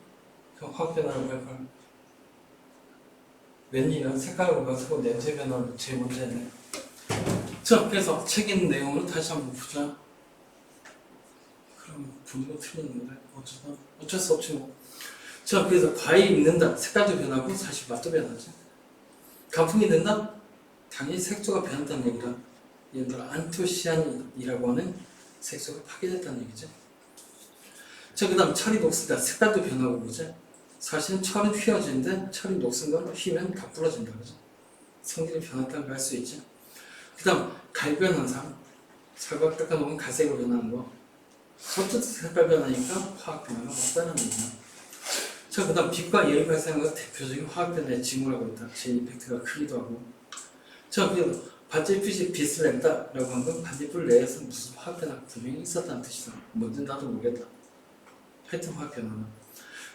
그 화학 변화를 할걸. 웬일이야. 색깔을 가지고 냄새 변화를 제일 먼저 했네. 자, 그래서 책에 있는 내용을 다시 한번 보자. 그럼 분위기가 틀렸는데 어쩔 수 없지 뭐. 자, 그래서 과일이 익는다. 색깔도 변하고 사실 맛도 변하지. 강풍이 는다? 당연히 색소가 변한다는 얘기다. 예를 들어 안토시아닌이라고 하는 색소가 파괴됐다는 얘기죠. 자, 그 다음 철이 녹슬다. 색깔도 변하고 그러죠. 사실은 철은 휘어지는데 철이 녹슨 건 휘면 다 부러진다. 그죠? 성질이 변했다는 걸 알 수 있죠. 그 다음 갈변 현상. 살과 닦아놓으면 갈색으로 변하는 거. 어쨌든 색깔 변하니까 화학 변화가 왔다는 얘기다. 자, 그 다음 빛과 열이 발생하는 것 대표적인 화학 변화의 징후라고 있다. 제 이펙트가 크기도 하고. 자, 그리고 반질빛이 빛을 낸다라고 하는 건 반질빛 내에서 무슨 화학 변화가 분명히 있었다는 뜻이다. 뭔지 나도 모르겠다. 하여튼 화학 변화는.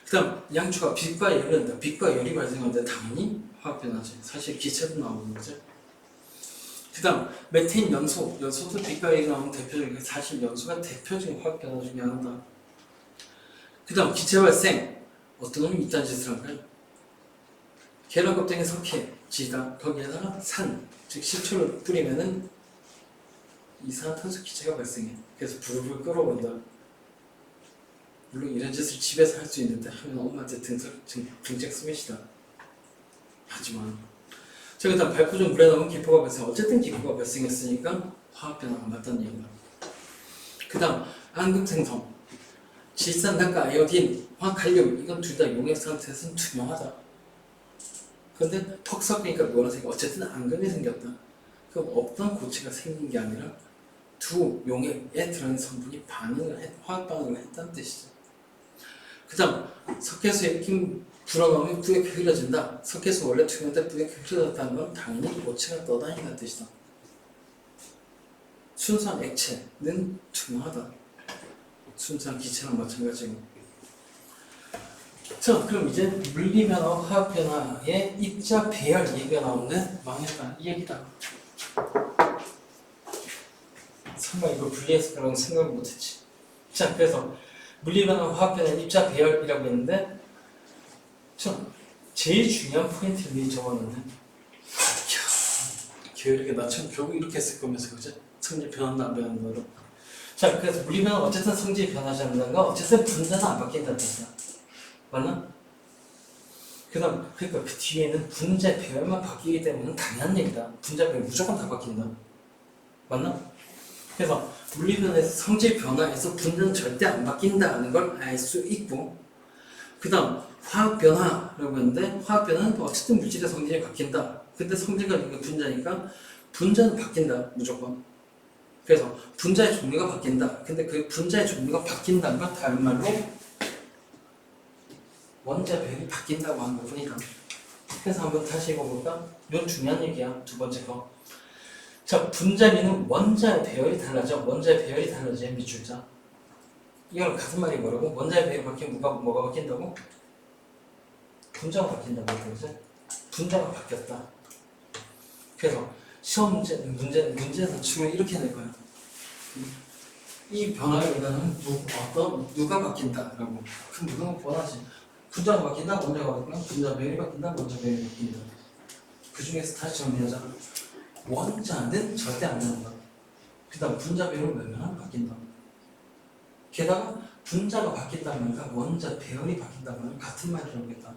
그 다음 양초가 빛과 열이 낸다. 빛과 열이 발생하는데 당연히 화학 변화지. 사실 기체도 나오는 거죠. 그 다음 메테인 연소. 연소도 빛과 열이 나오는 대표적인 사실 연소가 대표적인 화학 변화 중에 하나다. 그 다음 기체 발생. 어떤 놈이 이딴 짓을 할까요? 계란 껍데기 석회지다. 거기에다가 산, 즉 식초를 뿌리면은 이산화탄소 기체가 발생해. 그래서 불을 끌어온다. 물론 이런 짓을 집에서 할 수 있는데 하면 엄마한테 등짝 스매시다. 하지만 자, 그다음 발포 중 물에 넣으면 기포가 발생. 어쨌든 기포가 발생했으니까 화학 변화가 맞다는 얘기다. 그다음 안금생성, 질산단가, 아이오딘, 화칼륨 이건 둘 다 용액 상태에서는 투명하다. 그런데 턱 섞으니까 노란색이 어쨌든 앙금이 생겼다. 그럼 없던 고체가 생긴 게 아니라 두 용액에 들어있는 성분이 화학 반응을 했다는 뜻이죠. 그다음 석회수에 낀 불어넣으면 뿌옇게 흐려진다. 석회수 원래 투명한데 뿌옇게 흐려졌다는 건 당연히 고체가 떠다닌다는 뜻이다. 순수한 액체는 투명하다. 순수한 기체랑 마찬가지고. 자, 그럼 이제 물리변화와 화학변화의 입자 배열 얘기가 나오는데 망했다 이 얘기다. 설마 이거 분리했을 거라고 생각을 못했지. 자, 그래서 물리변화와 화학변화의 입자 배열이라고 했는데 참 제일 중요한 포인트를 미리 적었는데 게으르게 나처럼 결국 이렇게 했을 거면서 그죠? 성질 변한다 안 변한다로. 자, 그래서 물리변화 어쨌든 성질이 변하지 않는다는 건 어쨌든 분자는 안 바뀐다는 뜻이야. 맞나? 그다음 그러니까 그 뒤에는 분자 배열만 바뀌기 때문에 당연한 얘기다. 분자 배열 무조건 다 바뀐다. 맞나? 그래서 물리변화에서 성질 변화에서 분자는 절대 안 바뀐다는 걸 알 수 있고, 그다음 화학 변화라고 했는데 화학 변화는 어쨌든 물질의 성질이 바뀐다. 근데 성질과 이게 분자니까 분자는 바뀐다 무조건. 그래서 분자의 종류가 바뀐다. 근데 그 분자의 종류가 바뀐다는 건 다른 말로 원자 배열이 바뀐다고 하는 것뿐이다. 그래서 한번 다시 읽어볼까? 이건 중요한 얘기야. 두 번째 거. 자, 분자비는 원자의 배열이 달라져. 원자의 배열이 달라져. 미출자. 이건 같은 말이 뭐라고? 원자의 배열이 바뀌면 뭐가 바뀐다고? 분자가 바뀐다고 했죠. 분자가 바뀌었다. 그래서 시험 문제에서 치면 이렇게 낼 거야. 이 변화를 일어나는 누가 바뀐다라고. 그럼 누가 뻔하지. 분자가 바뀐다, 원자가 바뀐다, 분자 배열이 바뀐다, 원자 배열이 바뀐다. 그 중에서 다시 정리하자. 원자는 절대 안 변한다. 그 다음 분자 배열은 몇몇은 바뀐다. 게다가 분자가 바뀐다는 말과 원자 배열이 바뀐다는 말은 같은 말이라고 했다.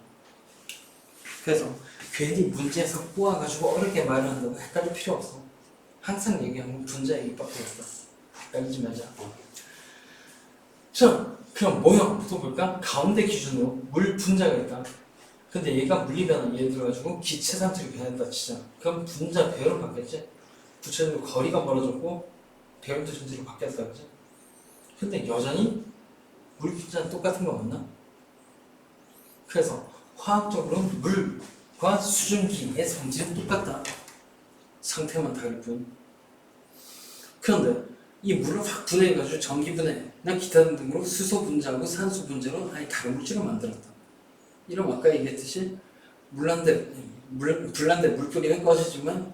그래서 괜히 문제에서 꼬아가지고 어렵게 말을 한다고 헷갈릴 필요 없어. 항상 얘기하면 분자 얘기밖에 없다. 헷갈리지 말자. 자, 그럼 모형부터 볼까? 가운데 기준으로 물 분자가 있다. 근데 얘가 물리변화 예를 들어가지고 기체 상태로 변했다 치자. 그럼 분자 배열은 바뀌었지? 구체적으로 거리가 멀어졌고 배열도 전체로 바뀌었다 그지? 근데 여전히 물 분자는 똑같은 거 맞나? 그래서 화학적으로는 물과 수증기의 성질은 똑같다. 상태만 다를 뿐. 그런데 이 물을 확 분해해가지고 전기분해나 기타 등등으로 수소 분자하고 산소 분자로 아예 다른 물질을 만들었다. 이런 아까 얘기했듯이 불난데 물뿌리는 꺼지지만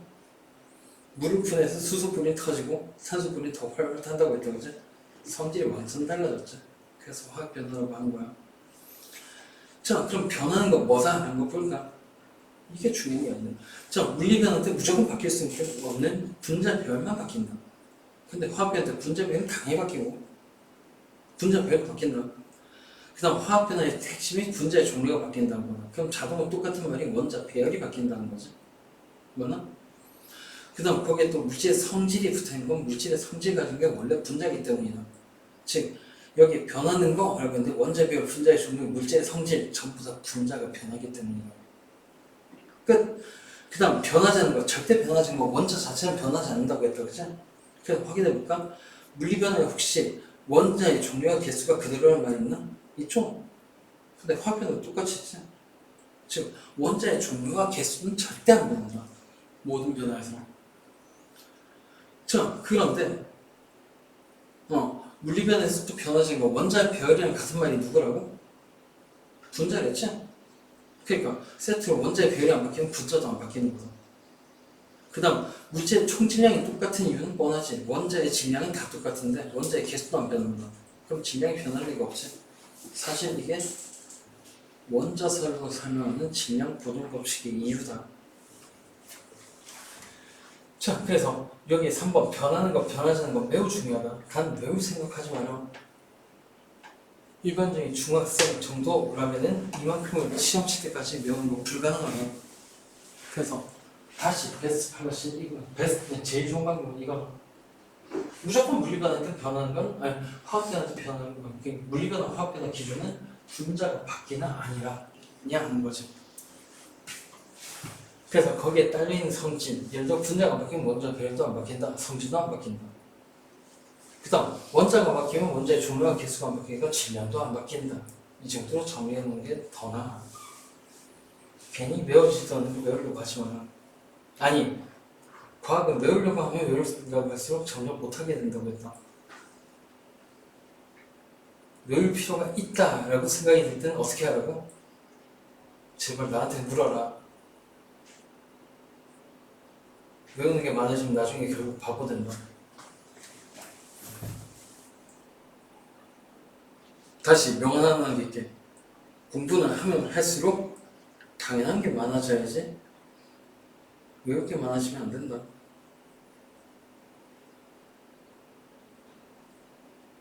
물을 분해서 수소분이 터지고 산소분이 더 활발히 탄다고 했다 그지? 성질이 완전 달라졌죠. 그래서 화학 변화라고 하는 거야. 자, 그럼 변하는 거 뭐다? 라는 거 볼까? 이게 중요한 게 아니야. 자, 물리 변화 때 무조건 바뀔 수 없는 분자 배열만 바뀐다. 근데 화학 변화 때 분자 배열은 당연히 바뀌고 분자 배열이 바뀐다. 그 다음 화학 변화의 핵심이 분자의 종류가 바뀐다는 거야. 그럼 자동으로 똑같은 말이 원자 배열이 바뀐다는 거지. 맞나? 그 다음 거기에 또 물질의 성질이 붙어있는 건 물질의 성질 가진 게 원래 분자이기 때문이다. 즉 여기 변하는 거 알고 있는데 원자 배열, 분자의 종류, 물질의 성질 전부 다 분자가 변하기 때문이다. 끝. 그 다음 변하지 않는 거, 절대 변하지 않는 거, 원자 자체는 변하지 않는다고 했다 그치? 그래서 확인해 볼까? 물리 변화에 혹시 원자의 종류와 개수가 그대로라는 말이 있나? 있죠? 근데 화학 변화도 똑같이 있지? 즉 원자의 종류와 개수는 절대 안 변한다. 모든 변화에서. 자, 그런데 물리 변화에서 또 변화진 거 원자의 배열이랑 같은 말이 누구라고? 분자겠지? 그러니까 세트로 원자의 배열이 안 바뀌면 분자도 안 바뀌는 거다. 그 다음 물질의 총질량이 똑같은 이유는 뻔하지. 원자의 질량이 다 똑같은데 원자의 개수도 안 변한다. 그럼 질량이 변할 리가 없지. 사실 이게 원자설로 설명하는 질량 보존 법칙의 이유다. 자, 그래서 여기 3번 변하는 거 변하지 않는 거 매우 중요하다. 단 매우 생각하지 마라. 일반적인 중학생 정도라면은 이만큼을 시험 칠 때까지 외우는 거 불가능하다. 그래서 다시 베스트 플러스 이거 베스트 제일 좋은 방법은 이거. 무조건 물리반한테 변하는 건 아니 화학변한테 변하는 건 물리반과 화학변의 기준은 분자가 바뀌나 아니라 그냥 하는 거죠. 그래서 거기에 딸려있는 성질, 예를 들어 분자가 바뀌면 원자 배열도 안 바뀐다, 성질도 안 바뀐다. 그 다음 원자가 바뀌면 원자의 종류와 개수가 안 바뀌니까 질량도 안 바뀐다. 이 정도로 정리해 놓는 게 더 나아. 괜히 외워지지도 않는 거 외우려고 하지 마라. 아니 과학은 외우려고 하면 외우려고 할수록 점점 못하게 된다고 했다. 외울 필요가 있다라고 생각이 들 때는 어떻게 하라고? 제발 나한테 물어라. 외우는 게 많아지면 나중에 결국 바보 된다. 다시 명언하는 게 있게 공부는 하면 할수록 당연한 게 많아져야지 외울 게 많아지면 안 된다.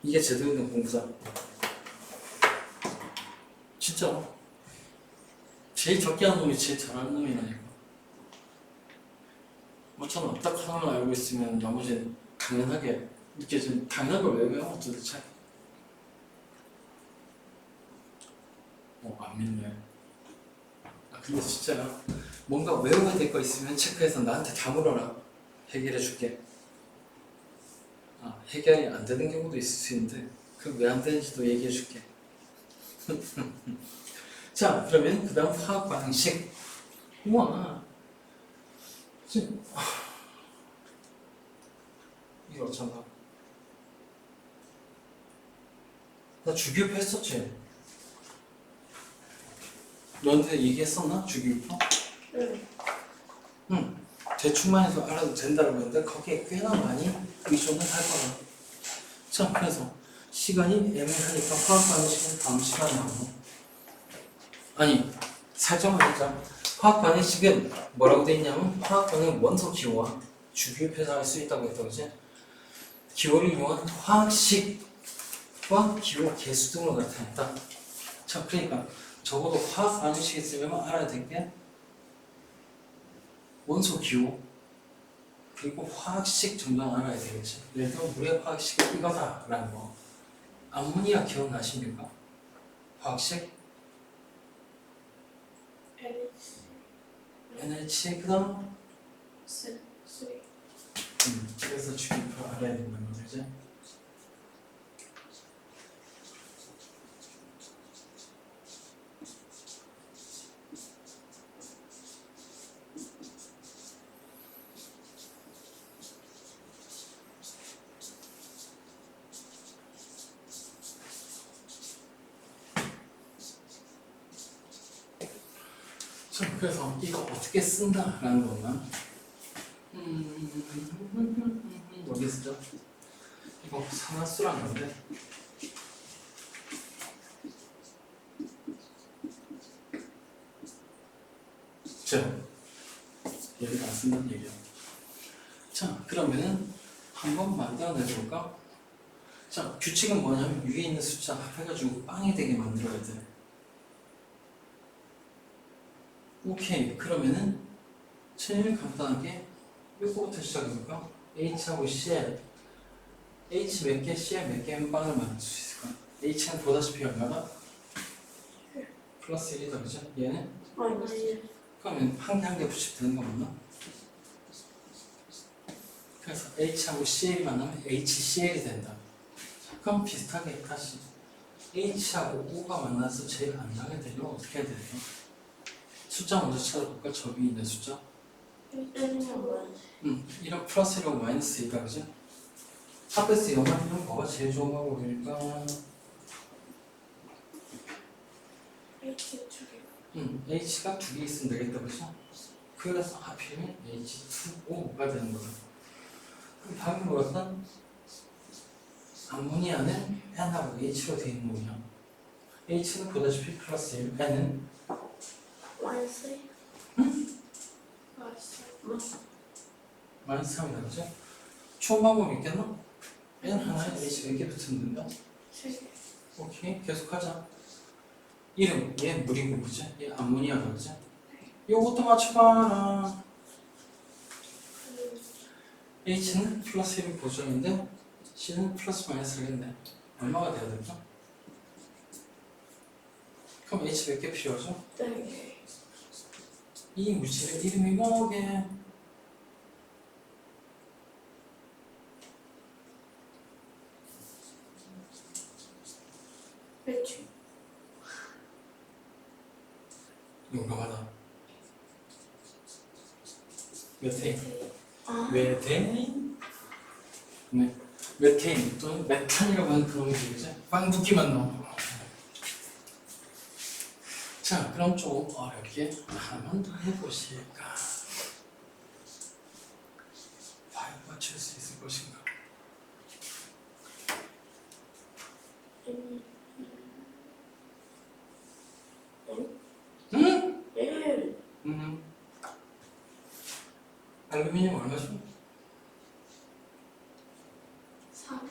이게 제대로 된 공부다. 진짜 제일 적게 하는 놈이 제일 잘하는 놈이라니까. 뭐처럼 딱 하나만 알고 있으면 나머지는 당연하게 느껴지는 당연한 걸 왜 외워 도대체? 안 믿네. 근데 진짜야. 뭔가 외워야 될 거 있으면 체크해서 나한테 다 물어라. 해결해 줄게. 해결이 안 되는 경우도 있을 수 있는데 그럼 왜 안 되는지도 얘기해 줄게. 자, 그러면 그 다음 화학 반응식. 우와. 이거 어쩐다. 나 주기율표 했었지? 너한테 얘기했었나? 주기율표? 응. 대충만 해서 알아도 된다고 했는데 거기에 꽤나 많이 의존을 할 거야. 자, 그래서 시간이 애매하니까 화학 반응식은 다음 시간에 하고. 아니, 살짝만 하자. 화학 반응식은 뭐라고 돼 있냐면 화학 반응은 원소 기호와 주기율표에서 할 수 있다고 했다, 그지? 기호를 이용한 화학식과 기호 개수 등으로 나타냈다. 자, 그러니까 적어도 화학 반응식이 쓰려면 알아야 될 게 원소 기호 그리고 화학식 정도는 알아야 되겠지. 예를 들어 물의 화학식은 이거다 라는 거. 암모니아 기억나십니까? 화학식 NH 그 다음 그래서 주기율표 알아야 된다는 거지. 자, 그래서 이거 어떻게 쓴다라는 거는 여기 쓰죠. 이거 산화수라는 건데 자, 여기다 안 쓴다는 얘기야. 자, 그러면은 한번 만들어내볼까? 자, 규칙은 뭐냐면 위에 있는 숫자 합해가지고 빵이 되게 만들어야 돼. 오케이, 그러면은 제일 간단하게 이거부터 시작해볼까? H하고 CL H 몇 개, CL 몇 개면 빵을 만들 수 있을까? H는 보다시피 얼마나? 플러스 1이다, 그죠? 얘는? 그러면 한 개 한 개 붙이면 되는 거 맞나? 그래서 H하고 CL이 만나면 HCL이 된다. 그럼 비슷하게 다시 H하고 O가 만나서 제일 안 나게 되면 어떻게 해야 될까? 숫자 먼저 찾아볼까? 저 위에 있는 숫자. 1은 플러스 1하고 마이너스 2다, 그지? 합에서 0하면 뭐가 제일 좋은 방법일까? H가 2개 있으면 되겠다, 그죠? 그래서 하필이면 H2O가 되는 거다. 그럼 답이 뭐였다? 암모니아는 N하고 H로 되어 있는 거냐? H는 보다시피 플러스 1, N은 마이너스 3이다 그지? 추운 방법이 있겠나? n 하나에 h 몇 개 붙으면 된다? 오케이 계속하자. 이름 얘 물이고 그지? 얘 암모니아가 그지? 요것도 맞춰봐라. h는 플러스 1이 고정인데 c는 플러스 마이너스 1인데 얼마가 돼야 될까? 그럼 h 몇 개 필요하죠? 네. 이 물질의 이름이 뭐게? 배추. 용감하다. 메테인. 아, 메테인? 네. 메테인 또는 메탄이라고 하는 그런 거죠. 빵 붓기만 넣어. 자, 그럼 좀 어렵게 한번 더 해보실까? 과연 맞출 수 있을 것인가? 응? 1. 알루미늄 얼마죠? 3.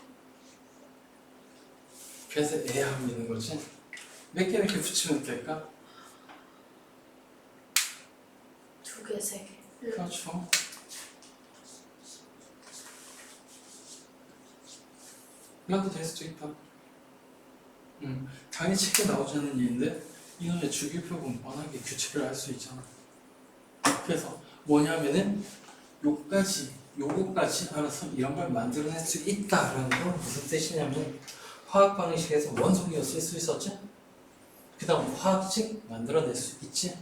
그래서 애하고 있는 거지? 몇 개 이렇게 붙이면 될까? 2개, 3개. 그렇죠. 이라도 될 수도 있다. 당연히 책에 나오지 않는 얘인데 이놈의 주기표 보면 뻔하게 규칙을 알 수 있잖아. 그래서 뭐냐면은 요거까지 알아서 이런 걸 만들어낼 수 있다라는 건 무슨 뜻이냐면 화학 방식에서 원소기호 쓸 수 있었지? 그 다음 화학식 만들어낼 수 있지?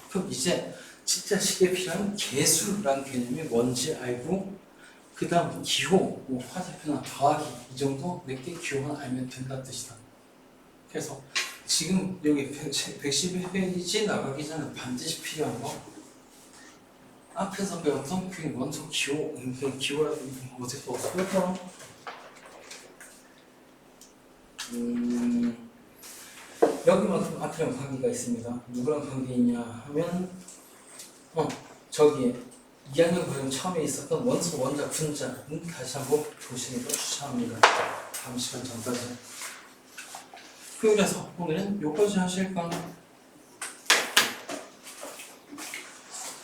그럼 이제 진짜 식에 필요한 개수라는 개념이 뭔지 알고 그 다음 기호, 뭐 화살표나 더하기 이 정도 몇 개 기호만 알면 된다는 뜻이다. 그래서 지금 여기 112페이지 나가기 전에 반드시 필요한 거 앞에서 배웠던 그 원소 기호, 그 기호라고 어디서 배웠어? 여기만큼 앞이랑 관계가 있습니다. 누구랑 관계 있냐 하면 저기에 2학년 과정 처음에 있었던 원소 원자 분자는 다시 한번 보시는 걸 추천합니다. 다음 시간 전까지. 그래서 오늘은 요까지 하실까?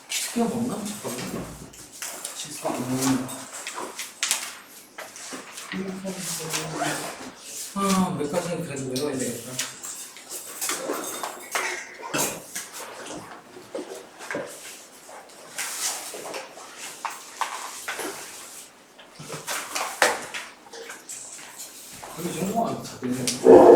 시간 없나? 잠깐만. 시간 없나? 몇 가지는 그래도 외워야 되겠다. 이 정도만 다 되네.